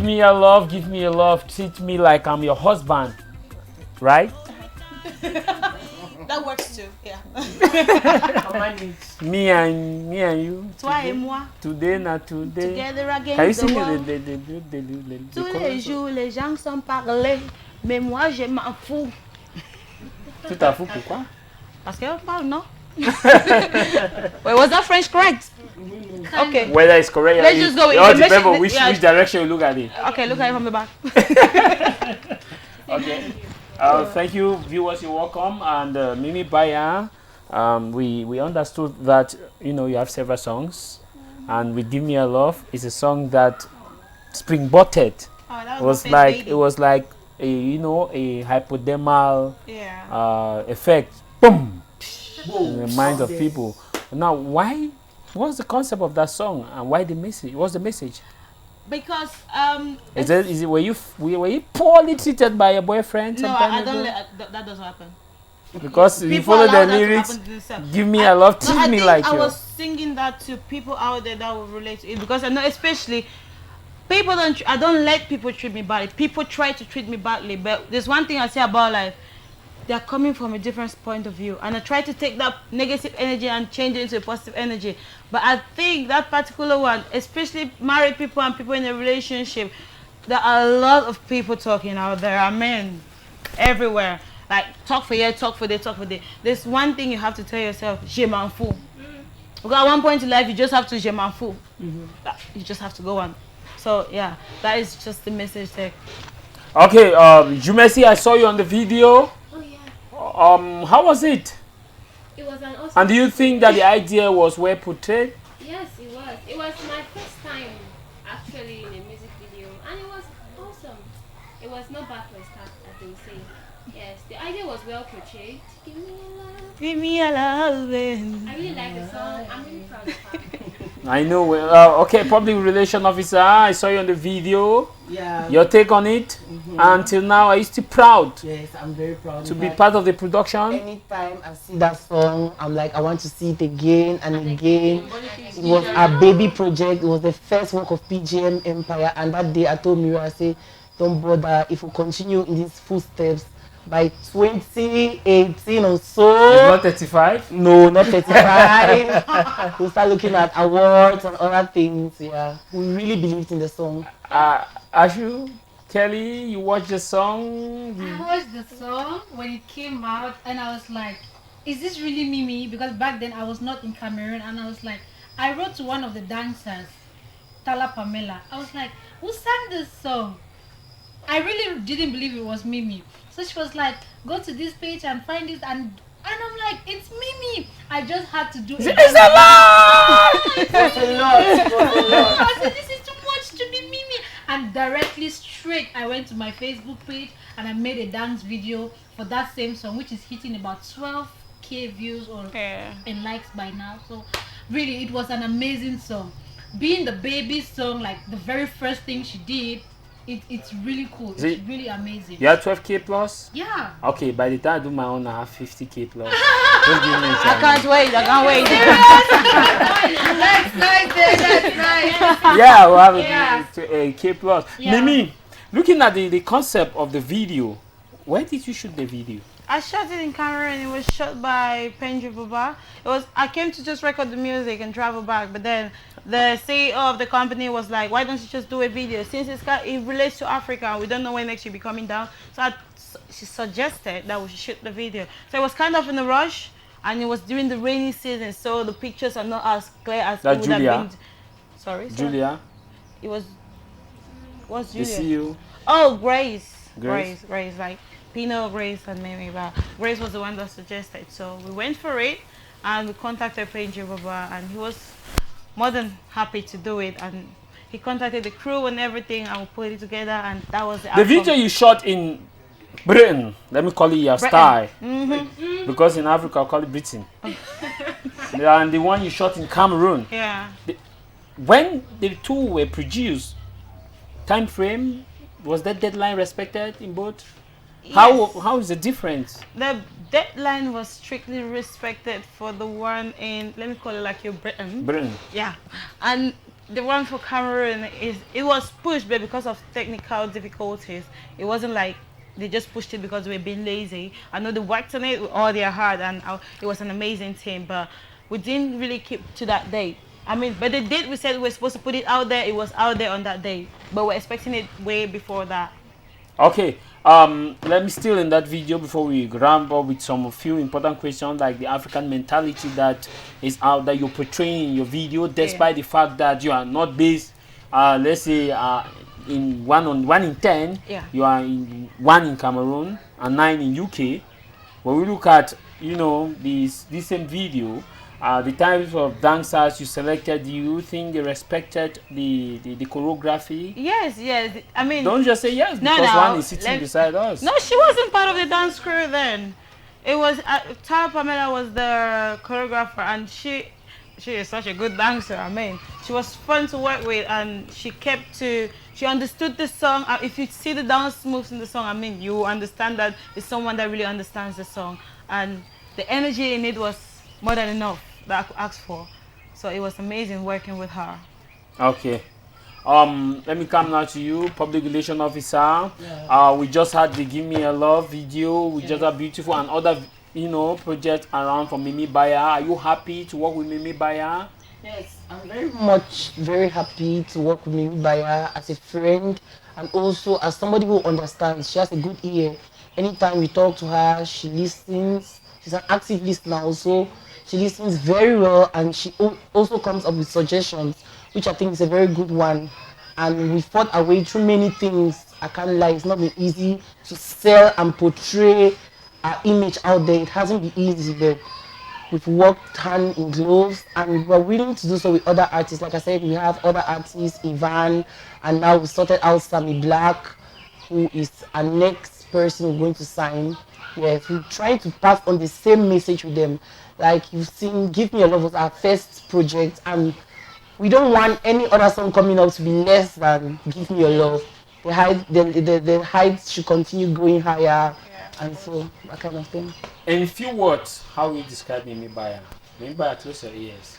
me your love, give me your love. Treat me like I'm your husband, right? That works too. Yeah. Me and you. Toi et moi. Today, not today. Together again. Can you sing Tous les jours, les gens sont parlés, mais moi je m'en fous. Tu t'en fous pourquoi? Parce qu'on parle, non? Wait, was that French correct? Okay. Whether it's correct, Let's just go with it all information. depends on which direction you look at it. Okay, look at it from the back. Okay. Thank you, viewers. You're welcome. And Mimi Baya, we understood that you have several songs, and with "Give Me a Love" is a song that springboarded. Oh, that It was like a a hypodermal effect. Boom. In the minds of people. Now, why? What's the concept of that song, and why the message? What's the message? Because Is it were you poorly treated by your boyfriend? No, sometime I don't. ago? That doesn't happen. Because you People follow allow the that to lyrics. happen to themselves. Give me a love, treat I me think like I you. was singing that to people out there that will relate to it, because I know, especially people don't. I don't let people treat me badly. People try to treat me badly, but there's one thing I say about life: they're coming from a different point of view, and I try to take that negative energy and change it into a positive energy. But I think that particular one, especially married people and people in a relationship, there are a lot of people talking out there. I mean, everywhere. Like, talk for here, talk for there, talk for there. There's one thing you have to tell yourself: je m'en fous. Because at one point in life, you just have to je m'en fous. You just have to go on. So yeah, that is just the message there. Okay, Jumesi, I saw you on the video. Oh yeah. How was it? It was an awesome. And do you think that the idea was well portrayed? Yes, it was. It was my first time actually in a music video, and it was awesome. It was not bad for a start, as they say. Yes, the idea was well portrayed. Give me a love. Give me a love. I really like the song. I'm really proud of her. I know. Okay, public relation officer, I saw you on the video. Yeah. Your take on it? Until now, are you still proud Yes, I'm very proud. to be part of the production? Anytime I see that song, I'm like, I want to see it again and again. It was a baby project. It was the first work of PGM Empire. And that day I told Mira, I say, don't bother. If we continue in these footsteps, by 2018 or so. It's not 35? No, not 35. We'll start looking at awards and other things. Yeah, we really believed in the song. Ashu, Kelly, you watched the song? I watched the song when it came out, and I was like, is this really Mimi? Because back then I was not in Cameroon, and I was like, I wrote to one of the dancers, Tala Pamela. I was like, who sang this song? I really didn't believe it was Mimi. So she was like, go to this page and find it, and I'm like, it's Mimi. I just had to do it. It's a lie! It's a lot. I said, this is too much to be Mimi. And directly straight, I went to my Facebook page and I made a dance video for that same song, which is hitting about 12K views or and likes by now. So really, it was an amazing song. Being the baby song, like the very first thing she did, it's really cool. It's really amazing. You have 12K plus? Yeah. Okay, by the time I do my own, I have 50K plus. Just give me a chance. I can't wait. I can't wait. That's nice. Yeah, we'll have Yeah. a K plus. Yeah. Mimi, looking at the concept of the video, where did you shoot the video? I shot it in Cameroon. It was shot by Chiambah. I came to just record the music and travel back, but then the CEO of the company was like, why don't you just do a video? Since it relates to Africa, we don't know when next you'll be coming down. So she suggested that we should shoot the video. So it was kind of in a rush, and it was during the rainy season, so the pictures are not as clear as it would have been. Sorry? Julia? It was... What's The Julia? CEO? Oh, Grace. Grace? Grace, like Pino, Grace, and Mimi Baya. Grace was the one that suggested. So we went for it, and we contacted Chiambah, and he was more than happy to do it. And he contacted the crew and everything, and we put it together, and that was the outcome. The video you shot in Britain, let me call it your style. Because in Africa, I call it Britain. And the one you shot in Cameroon. Yeah. When the two were produced, time frame, was that deadline respected in both? Yes. How is the difference? The deadline was strictly respected for the one in, let me call it like your Britain. Britain. Yeah. And the one for Cameroon it was pushed, but because of technical difficulties, it wasn't like they just pushed it because we were being lazy. I know they worked on it with all their heart, and it was an amazing team, but we didn't really keep to that date. I mean, but the date we said we were supposed to put it out there, it was out there on that day, but we're expecting it way before that. Okay, let me still in that video before we ramp up with some few important questions like the African mentality that is out that you're portraying in your video, despite the fact that you are not based, let's say, in one in 10, you are in 1 in Cameroon and 9 in UK. When we look at, you know, this same video, the types of dancers you selected, do you think they respected the choreography? Yes, yes. I mean, don't just say yes because one is sitting beside us. No, she wasn't part of the dance crew then. It was Tara Pamela was the choreographer, and she is such a good dancer. I mean, she was fun to work with, and she understood the song. If you see the dance moves in the song, I mean, you understand that it's someone that really understands the song, and the energy in it was more than enough that I could ask for. So it was amazing working with her. Okay. Let me come now to you, public relation officer. We just had the Give Me a Love video. We just had beautiful and other, you know, projects around for Mimi Baya. Are you happy to work with Mimi Baya? Yes, I'm very happy to work with Mimi Baya as a friend and also as somebody who understands. She has a good ear. Anytime we talk to her, she listens. She's an active listener also. She listens very well, and she also comes up with suggestions, which I think is a very good one. And we fought our way through many things. I can't lie, it's not been easy to sell and portray our image out there. It hasn't been easy, but we've worked hand in gloves, and we're willing to do so with other artists. Like I said, we have other artists, Ivan, and now we sorted out Sammy Black, who is our next person we're going to sign. Yes, we're trying to pass on the same message with them. Like you've seen, Give Me a Love was our first project, and we don't want any other song coming up to be less than Give Me Your Love. The heights should continue going higher, and so that kind of thing. In few words, how will you describe Mimi Baya? Mimi Baya, close your ears.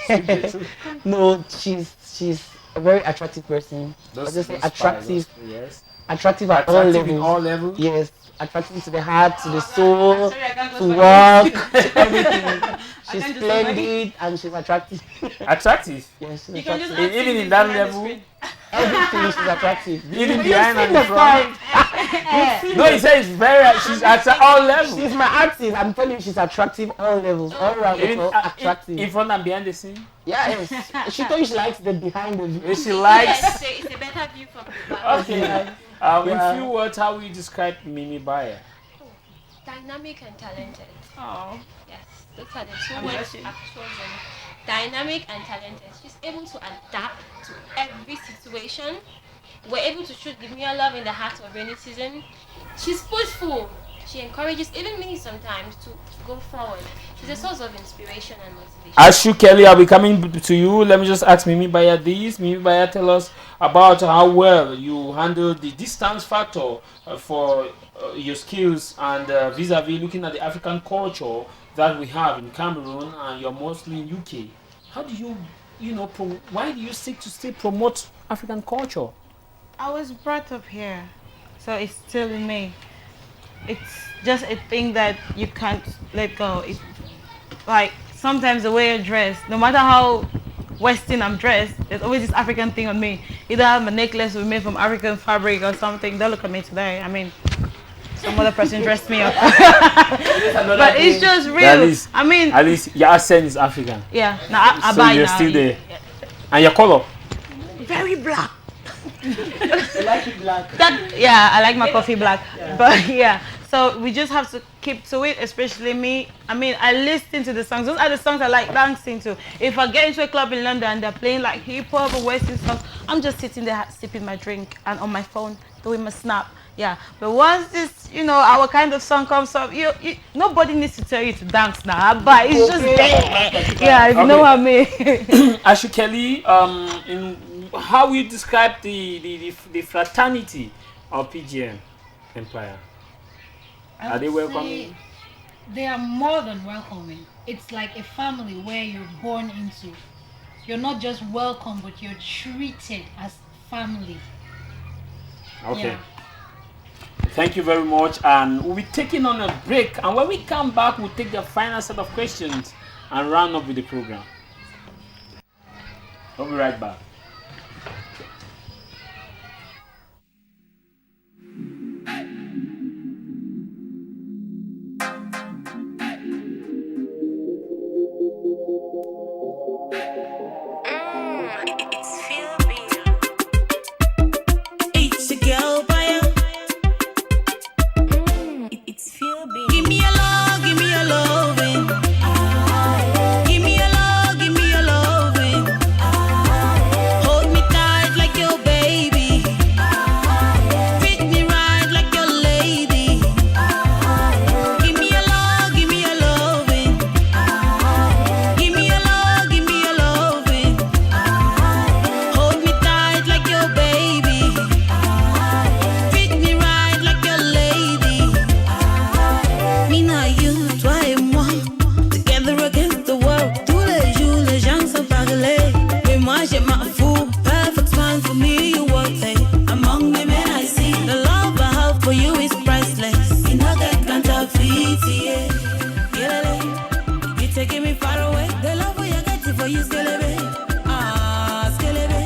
Speak the truth. No, she's a very attractive person. Attractive. Yes. Attractive at all levels. In all levels. Yes. Attractive to the heart, to the soul, to work, to everything. She's splendid and she's attractive. Attractive? Yes, she's attractive. Even in that level? Everything she's attractive. Even behind and in front? No, he says she's at all levels. She's my artist. I'm telling you, she's attractive all levels. All around attractive. In front and behind the scene? Yes. She told you she likes the behind the view. She likes... Yes, it's a better view from the back. Okay. In few words, how will you describe Mimi Baya? Dynamic and talented. Oh. Yes, those are the two words I've chosen. Dynamic and talented. She's able to adapt to every situation. We're able to shoot Give Me Your Love in the heart of rainy season. She's pushful. She encourages even me sometimes to go forward. She's a source of inspiration and motivation. Ashu Kelly, I'll be coming to you. Let me just ask Mimi Baya this. Mimi Baya, tell us about how well you handle the distance factor for your skills and vis-a-vis looking at the African culture that we have in Cameroon, and you're mostly in UK. How do you, why do you seek to still promote African culture? I was brought up here, so it's still in me. It's just a thing that you can't let go. It's like sometimes the way I dress, no matter how Western I'm dressed, there's always this African thing on me. Either I have a necklace made from African fabric or something. Don't look at me today. I mean, some other person dressed me up. But it's just real. I mean, at least your accent is African. Yeah, now I so buy you're now. Still there. Yeah. And your color? Very black. You like it black? Yeah, I like my coffee black. Yeah. But yeah, so we just have to keep to it, especially me. I mean, I listen to the songs. Those are the songs I like dancing to. If I get into a club in London and they're playing like hip hop or Western songs, I'm just sitting there sipping my drink and on my phone doing my snap. Yeah, but once this, our kind of song comes up, nobody needs to tell you to dance now, but it's just there. Yeah, you know what I mean. Ashu Kelly, how will you describe the fraternity of PGM Empire? Are they welcoming? They are more than welcoming. It's like a family where you're born into. you're not just welcome, but you're treated as family. Okay. Yeah. Thank you very much. And we'll be taking on a break. And when we come back, we'll take the final set of questions and round up with the program. We'll be right back. It's a girl Baya. It's feel big. Give me a love, give me a loving. Give me a love, give me a loving. Hold me tight like your baby. Treat me right like your lady. Give me a love, give me a loving. Give me a love, give me a loving. Hold me tight like your baby. Treat me right like your lady. Me not you, toi et moi. Together against the world. Tous les jours, les gens sont parlés. Mais moi, j'ai ma fou. Perfect smile for me, you won't take. Among the men I see, the love I have for you is priceless. You know that can't have it, yeah. Yeah, you taking me far away. The love we are getting for you, skelebe. Ah, skelebe.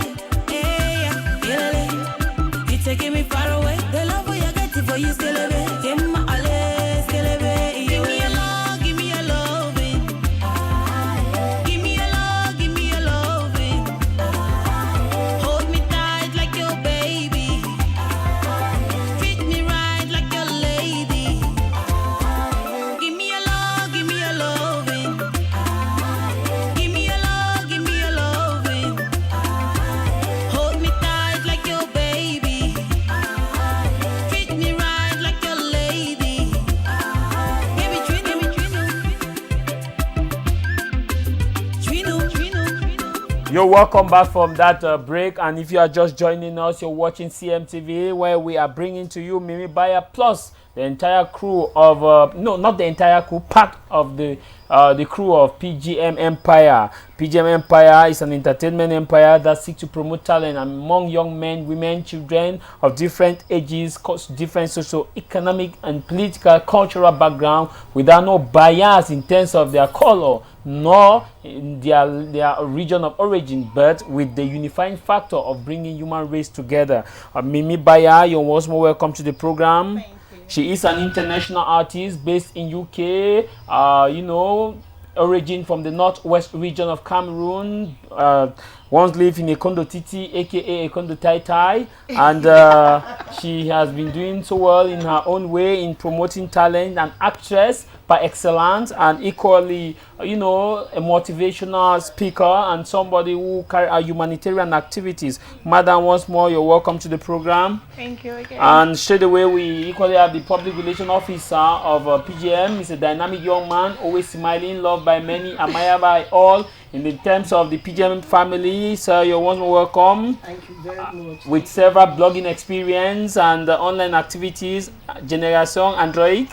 Yeah, yeah. You taking me far away. The love we are getting for you, skelebe. Yeah, my ale, skelebe. Give me a love, give me a loving. Give me a love, give me a loving. Hold me tight like your baby. Treat me right like your lady. Give me a love, give me a loving. Give me a love, give me a loving. Hold me tight like your baby. Treat me right like your lady. Baby, treat me, You're welcome back from that break. And if you are just joining us, you're watching CMTV, where we are bringing to you Mimi Baya plus the entire crew of no, not the entire crew, part of the crew of PGM Empire. PGM Empire is an entertainment empire that seeks to promote talent among young men, women, children of different ages, different socio-economic and political, cultural background, without no bias in terms of their color nor in their region of origin, but with the unifying factor of bringing human race together. Mimi Baya, you're once more welcome to the program. Thank you. She is an international artist based in UK, you know, origin from the northwest region of Cameroon. Once lived in Ekondo Titi, aka Ekondo Tai Tai, and she has been doing so well in her own way in promoting talent, and actress by excellence, and equally, you know, a motivational speaker and somebody who carry out humanitarian activities. Madam, once more, you're welcome to the program. Thank you again. And straight away, we equally have the public relation officer of PGM. He's a dynamic young man, always smiling, loved by many, admired by all. In the terms of the PGM family, sir, you're once more welcome. Thank you very much. With several blogging experience and online activities, Generation Android.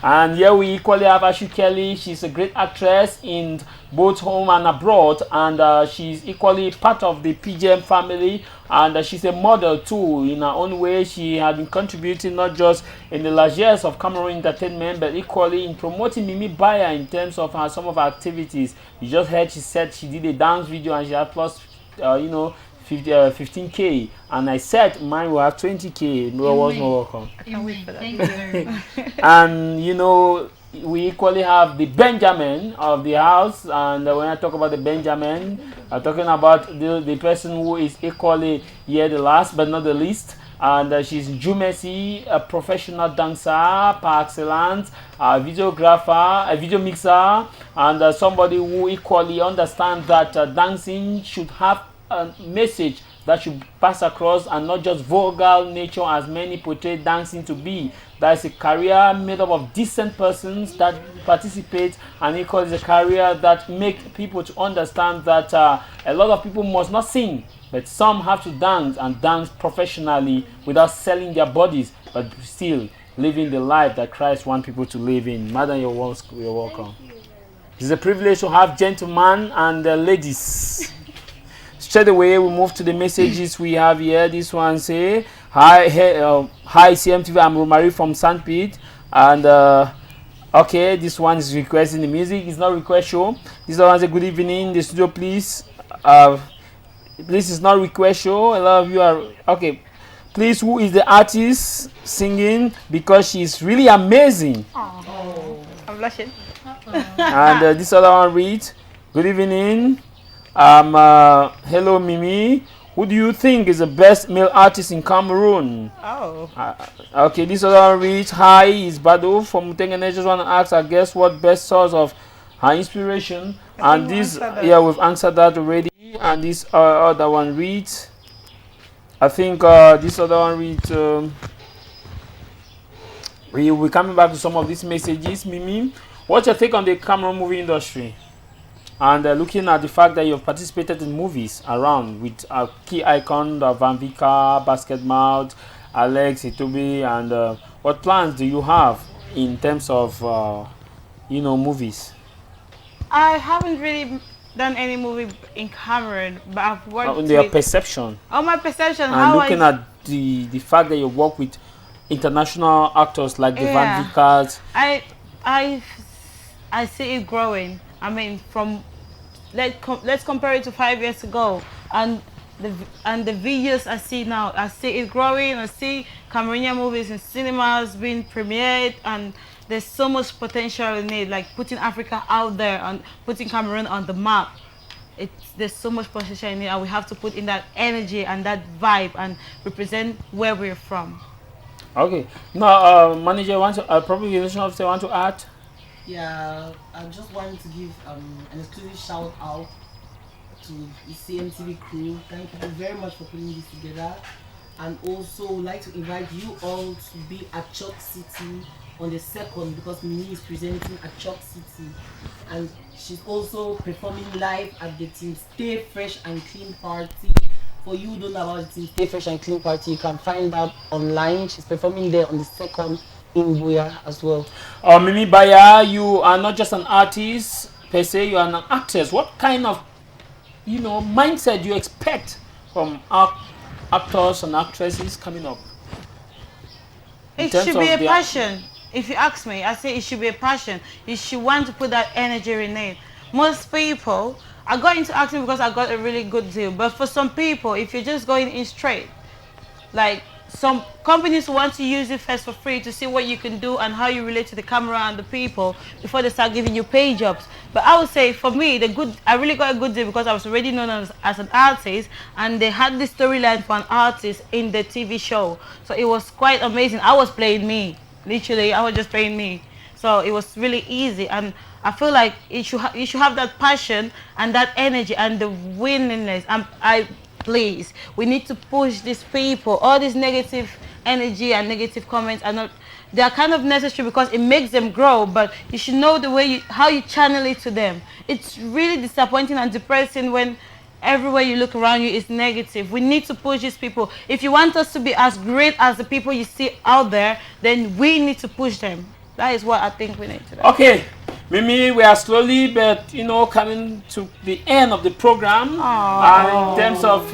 And here we equally have Ashu Kelly. She's a great actress in both home and abroad, and she's equally part of the PGM family, and she's a model too in her own way. She has been contributing not just in the largesse of Cameroon entertainment, but equally in promoting Mimi Baya in terms of some of her activities. You just heard she said she did a dance video and she had plus you know, 15k, and I said mine will have 20k. No was more welcome. I can't wait for that. Thank you very much. And you know, we equally have the Benjamin of the house, and when I talk about the Benjamin, I'm talking about the person who is equally here the last but not the least. And she's Jumesi, a professional dancer par excellence, a videographer, a video mixer, and somebody who equally understands that dancing should have a message that should pass across, and not just vulgar nature as many portray dancing to be. That is a career made up of decent persons that participate, and equally is a career that make people to understand that a lot of people must not sing, but some have to dance, and dance professionally without selling their bodies, but still living the life that Christ wants people to live in. Madam, you're welcome. It's a privilege to have gentlemen and ladies. Straight away, we move to the messages we have here. This one say, hi, hi CMTV, I'm Romari from St. Pete. And okay, this one is requesting the music. It's not request show. This one say, good evening, the studio, please. This is not request show. A lot of you are, okay. Please, who is the artist singing? Because she's really amazing. Oh, I'm blushing. And this other one reads, good evening. Hello Mimi. Who do you think is the best male artist in Cameroon? Oh. Okay, this other one reads, hi, it's Bado from Mutengen. Just want to ask, I guess, what best source of her inspiration? And this, yeah, we've answered that already. And this other one reads, I think this other one reads, we're coming back to some of these messages. Mimi, what's your take on the Cameroon movie industry? And looking at the fact that you've participated in movies around with a key icon, Van Vika, Basket Mouth, Alex, Itobe, and what plans do you have in terms of, movies? I haven't really done any movie in Cameroon, but I've worked On your perception. Oh, my perception. And how looking at the fact that you work with international actors like the Van Vikas. I see it growing. I mean, from let's compare it to 5 years ago, and the videos I see now, I see it growing. I see Cameroonian movies in cinemas being premiered, and there's so much potential in it, like putting Africa out there and putting Cameroon on the map. There's so much potential in it, and we have to put in that energy and that vibe and represent where we're from. Okay. Now, manager wants to, probably relation officer want to add. Yeah, I just wanted to give an exclusive shout out to the CMTV crew. Thank you very much for putting this together, and also like to invite you all to be at Chalk City on the 2nd, because Mimi is presenting at Chalk City, and she's also performing live at the Team Stay Fresh and Clean party. For you who don't know about the Team Stay Fresh and Clean party, you can find that online. She's performing there on the 2nd in Boya as well. Mimi Baya, you are not just an artist per se, you are an actress. What kind of mindset do you expect from actors and actresses coming up? It should be a passion. If you ask me, I say it should be a passion. You should want to put that energy in it. Most people, I got into acting because I got a really good deal. But for some people, if you're just going in straight, like some companies want to use it first for free to see what you can do and how you relate to the camera and the people before they start giving you pay jobs. But I would say for me, I really got a good deal because I was already known as an artist, and they had this storyline for an artist in the TV show. So it was quite amazing. I was playing me. Literally, I was just playing me. So it was really easy, and I feel like you should have that passion and that energy and the willingness. Please, we need to push these people. All this negative energy and negative comments are not, they are kind of necessary because it makes them grow, but you should know the way how you channel it to them. It's really disappointing and depressing when everywhere you look around you is negative. We need to push these people. If you want us to be as great as the people you see out there, then we need to push them. That is what I think we need to do. Okay, Mimi, we are slowly, but coming to the end of the program. And in terms of,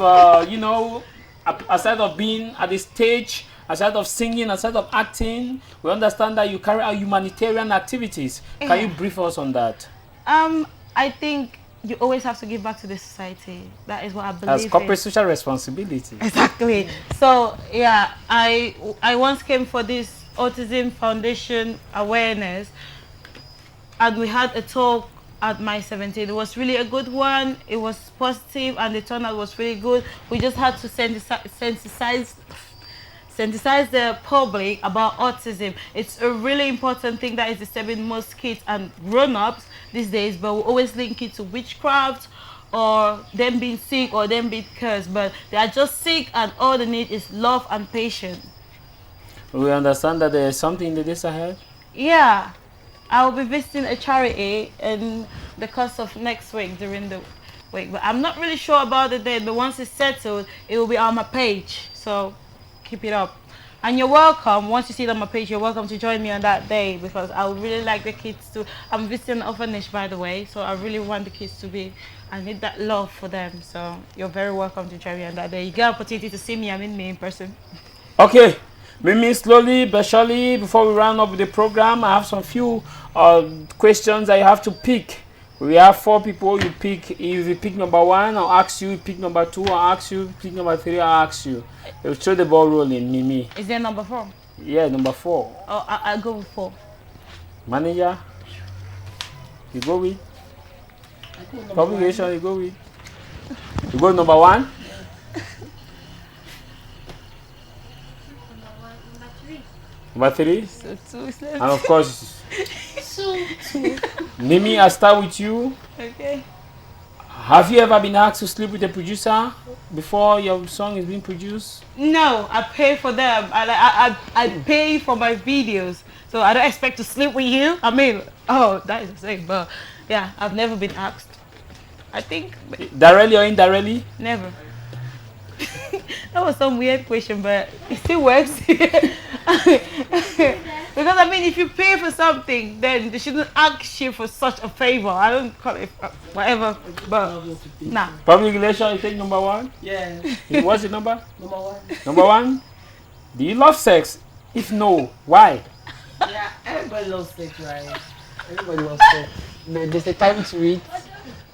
aside of being at the stage, aside of singing, aside of acting, we understand that you carry out humanitarian activities. Can you brief us on that? I think you always have to give back to the society. That is what I believe. As corporate social responsibility. Exactly. So yeah, I once came for this Autism Foundation awareness, and we had a talk at my 17th. It was really a good one. It was positive, and the turnout was really good. We just had to sensitize the public about autism. It's a really important thing that is disturbing most kids and grown-ups these days, but we always link it to witchcraft or them being sick or them being cursed, but they are just sick, and all they need is love and patience. We understand that there is something in the days ahead? Yeah, I will be visiting a charity in the course of next week during the week, but I'm not really sure about the date, but once it's settled, it will be on my page, so keep it up. And you're welcome. Once you see it on my page, you're welcome to join me on that day because I would really like the kids to. I'm visiting an orphanage, by the way, so I really want the kids to be. I need that love for them. So you're very welcome to join me on that day. You get an opportunity to see me. I mean me in person. Okay, Mimi, slowly but surely, before we round up with the program, I have some few questions that you have to pick. We have 4 people. You pick. If you pick number 1, I'll ask you. Pick number 2, I'll ask you. Pick number 3, I'll ask you. You'll show the ball rolling, Mimi. Is there number 4? Yeah, number 4. Oh, I'll go with 4. Manager, you go with. Publication, you go with. You go number 1. Number 3. So 2 is left. And of course, Two. Mimi, I start with you. Okay. Have you ever been asked to sleep with a producer before your song is being produced? No, I pay for them. I pay for my videos, so I don't expect to sleep with you. I mean, oh, that is the same, but yeah, I've never been asked. I think Directly or indirectly? never. That was some weird question, but it still works. Because I mean, if you pay for something, then they shouldn't ask you for such a favor. I don't call it whatever, but nah. Public relation, you take number 1? Yeah. What's the number? Number 1. Number 1? Do you love sex? If no, why? Yeah, everybody loves sex, right? Everybody loves sex. But there's a time to it.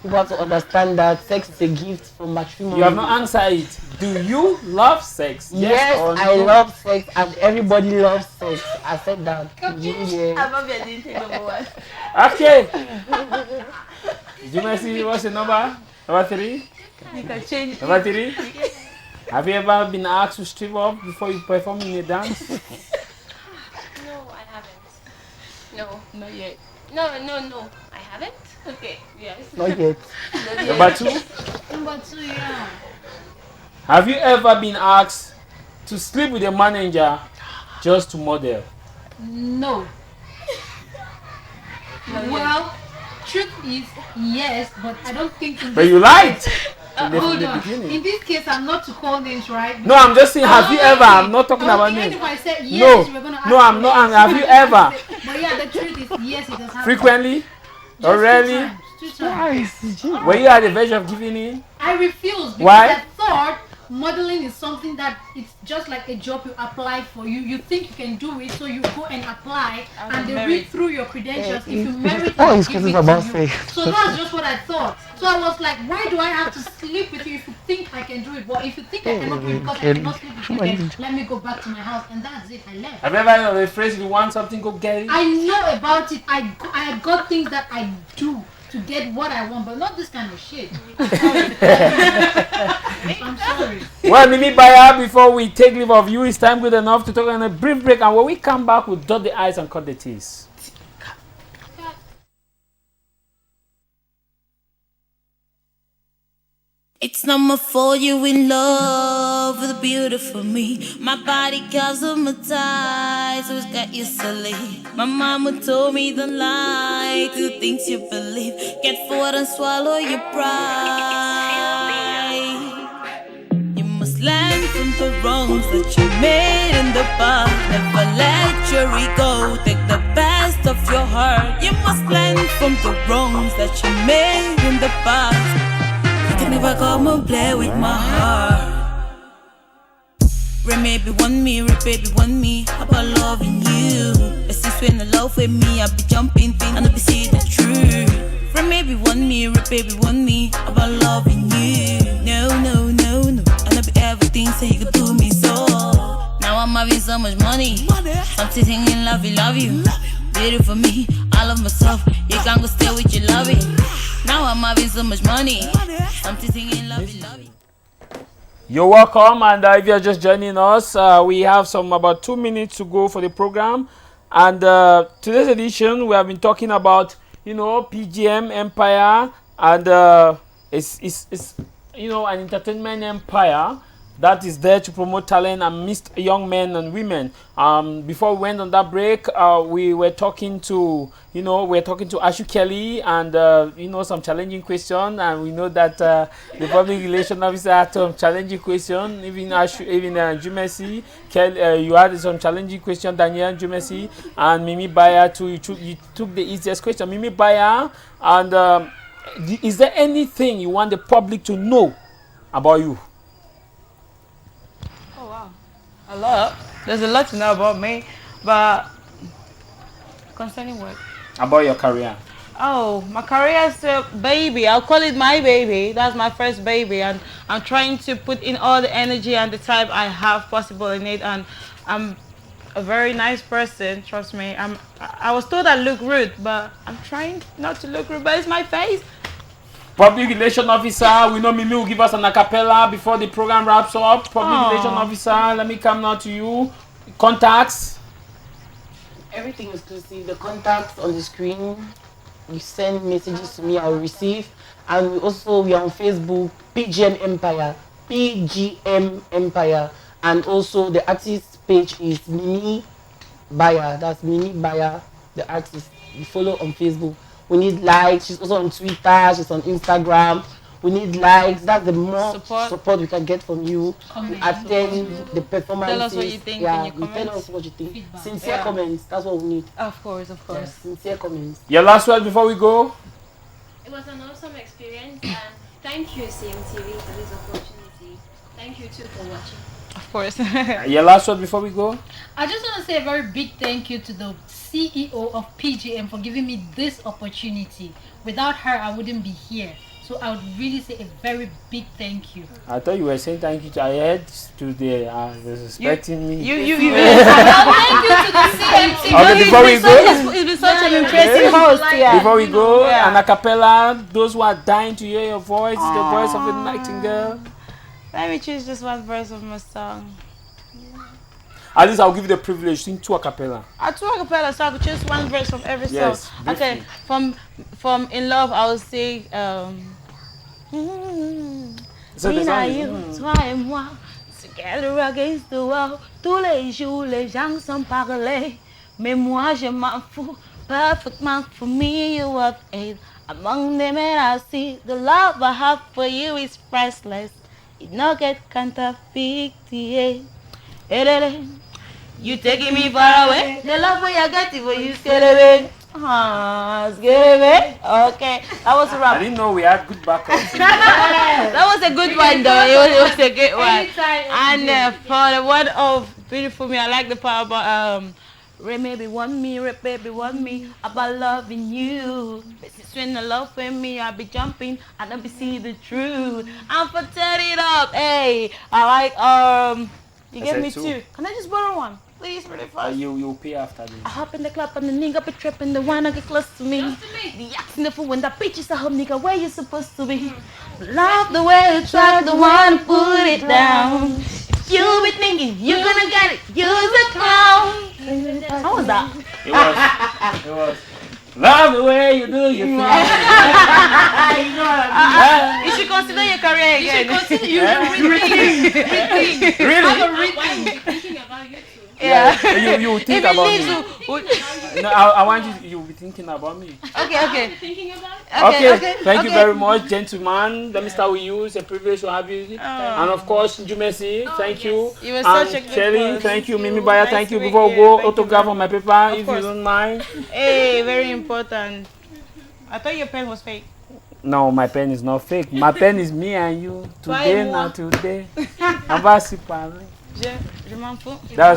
People have to understand that sex is a gift from matrimony. You have not answered it. Do you love sex? Yes, or no? I love sex and everybody loves sex. I said that. Yeah. Probably I didn't take number 1. Okay. Jumesi, what's the number? Number 3? You can change. Number 3? Have you ever been asked to strip off before you perform in a dance? No, I haven't. No. Not yet. No, I haven't. Okay. Yes. Not yet. Number 2? Number 2, yeah. Have you ever been asked to sleep with a manager just to model? No. Well, truth is yes, but I don't think. But you lied in Hold the on. beginning. In this case, I'm not to call names, right? No, I'm just saying, have you ever? I'm not talking about even names. if I said No, yes, we're gonna ask no, I'm not. names. Have you ever? But yeah, the truth is yes, it does happen. Frequently? Just Or rarely? 2 times. Were you at the verge of giving in? I refuse because Why? I thought modeling is something that it's just like a job you apply for. You think you can do it, so you go and apply, and they read through your credentials. If you merit, Oh, they it's give because it it's to about you. sex. So that's just what I thought. So I was like, why do I have to sleep with you if you think I can do it? But if you think I cannot do it because I cannot sleep with you, then let me go back to my house, and that's it. I left. Have you ever heard of the phrase, if you want something, go get it? I know about it. I got things that I do to get what I want, but not this kind of shit. I'm sorry. Well, Mimi Baya, before we take leave of you, it's time good enough to talk on a brief break, and when we come back, we'll dot the I's and cut the T's. It's not my fault you in love with a beautiful me. My body counts on my thighs, so it's got you silly. My mama told me don't lie to the things you believe. Get forward and swallow your pride. You must learn from the wrongs that you made in the past. Never let your ego take the best of your heart. You must learn from the wrongs that you made in the past. You can never come and play with my heart. Ray baby want me, Ray baby want me. About loving you. But since when the love with me, I be jumping things and I be see the truth. Ray baby want me, Ray baby want me. About loving you. No, no, no, no. And I be everything so you can do me so. Now I'm having so much money. I'm sitting in love you. Beautiful me, I love myself. You can't go stay with your loving. Now I'm having so much money. I'm sitting in love you. You're welcome, and if you're just joining us, we have about 2 minutes to go for the program. And today's edition, we have been talking about, PGM empire, and it's an entertainment empire that is there to promote talent amidst young men and women. Before we went on that break, we were talking to, Ashu Kelly, and some challenging question, and we know that the public relation officer had some challenging question. Even Jumesi, Kelly, you had some challenging question. Daniel Jumesi and Mimi Baya too. You took the easiest question, Mimi Baya, and is there anything you want the public to know about you? Oh wow, a lot. There's a lot to know about me, but concerning what? About your career. Oh, my career is a baby. I'll call it my baby. That's my first baby, and I'm trying to put in all the energy and the time I have possible in it. And I'm a very nice person. Trust me. I was told I look rude, but I'm trying not to look rude. But it's my face. Public relation officer, we know Mimi will give us an acapella before the program wraps up. Public relation officer, let me come now to you. Contacts. Everything is exclusive. The contacts on the screen. You send messages to me, I'll receive. And we are on Facebook, PGM Empire, PGM Empire. And also the artist page is Mimi Baya. That's Mimi Baya, the artist. You follow on Facebook. We need likes. She's also on Twitter. She's on Instagram. We need likes. That's the more support we can get from you. Attend the performances. Tell us what you think. Yeah, in your tell us what you think. Feedback. Sincere comments. That's what we need. Of course, of course. Yeah, sincere comments. Your last word before we go. It was an awesome experience, and thank you, CMTV, for this opportunity. Thank you too for watching. Of course. Your last word before we go. I just want to say a very big thank you to the CEO of PGM for giving me this opportunity. Without her, I wouldn't be here. So I would really say a very big thank you. I thought you were saying thank you to I heard today. I was expecting me. Thank you to the CMTV. Okay, before we go. It's been such an interesting host. Yeah. Before we go, an acapella, those who are dying to hear your voice, the voice of a nightingale. Let me choose just one verse of my song. At least I'll give you the privilege to sing two acapella. I two acapella, so I could choose one verse from every Yes, song. Okay, from In Love, I will sing. So the song is, toi et moi, together against the wall. Tous les jours, les gens sont parlés. Mais moi, je m'en fous. Perfectly for me, you are eight. Among them, and I see the love I have for you is priceless. It no get counterfeit. You taking me far away. The love I got for you, scared away. Okay, that was a rap. I didn't know we had good backup. That was a good one, though. It was a good one. And for the one of Beautiful Me, I like the part about baby want me about loving you. Since when the love with me, I be jumping and I be see the truth. I'm for turn it up. Hey, I like you gave me two. Can I just borrow one? Please, really fast. You'll pay after this. I hop in the club and the nigga be tripping, the wine get close to me. The action the fool when the bitch is a home nigga, where you supposed to be? Love the way you try the one to put it down. If you be thinking you're gonna get it, you're the clown. How was that? It was. Love the way you do your thing. You should consider your career again. Really? Yeah. You think about me. No, I want you to be thinking about me. Okay. Thinking about it? Okay. Thank you very much, gentlemen. Let me start with you. It's a privilege to have you. And of course, Jumesi, thank you. You were such a good Shelly, person. thank you. Mimi Baya, thank you. Before we go, autograph on my paper, if you don't mind. Hey, very important. I thought your pen was fake. No, my pen is not fake. My pen is me and you. Today, not today. That's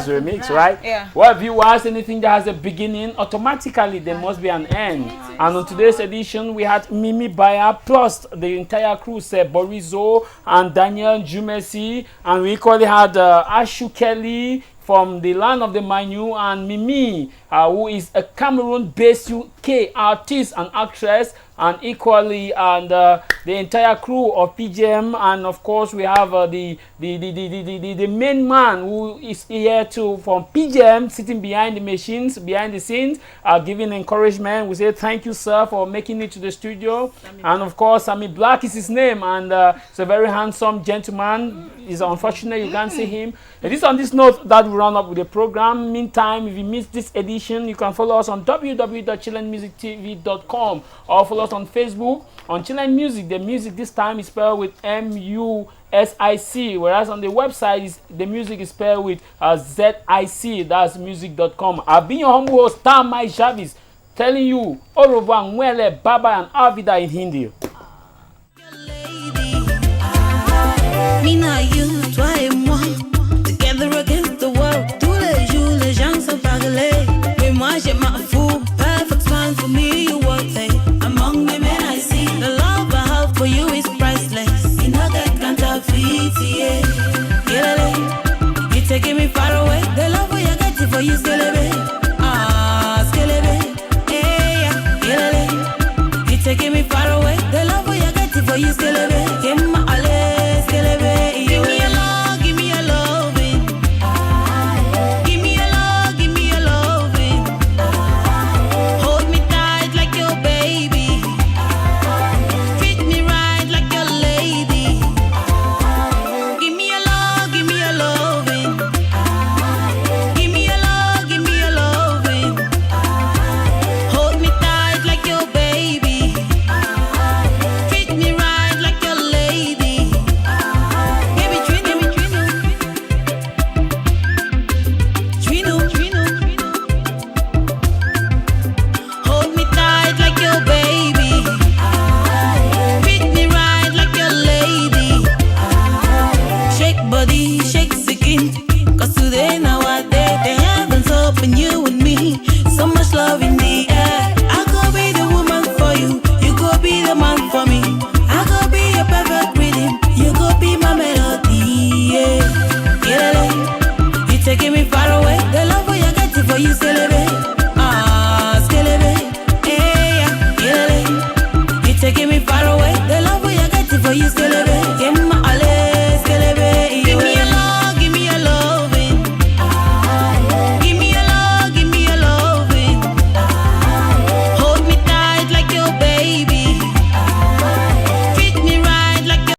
the remix, right? Yeah. Well, viewers, anything that has a beginning, automatically there must be an end. And on today's edition, we had Mimi Baya plus the entire crew, Borizo and Daniel Jumesi, and we equally had Ashu Kelly from the land of the Manu and Mimi, who is a Cameroon-based K, artist and actress, and equally and the entire crew of PGM, and of course we have the main man who is here too from PGM, sitting behind the machines, behind the scenes, giving encouragement. We say thank you, sir, for making it to the studio. And of course, Sammy Black is his name, and he's a very handsome gentleman. It's unfortunate you can't see him. It is on this note that we run up with the program. Meantime, if you missed this edition, you can follow us on www.chillenmusictv.com or follow us on Facebook on Chillen Music. The music this time is spelled with MUSIC, whereas on the website the music is spelled with ZIC. That's music.com. I've been your humble host, Tamai Javis, telling you au revoir, mwele, baba and avida in Hindi. Toi et moi, together against the world. Tous les jours, les gens sont parlés. Mais moi, je m'en fous. Perfect smile for me, you won't say. Among the men I see, the love I have for you is priceless. You know that can't have it, yeah. You're taking me far away. The love I got for you, skelebe. Skelebe. Yeah, yeah. You're taking me far away. The love I got for you, skelebe. Taking me far away, the love I got for you, celebrate.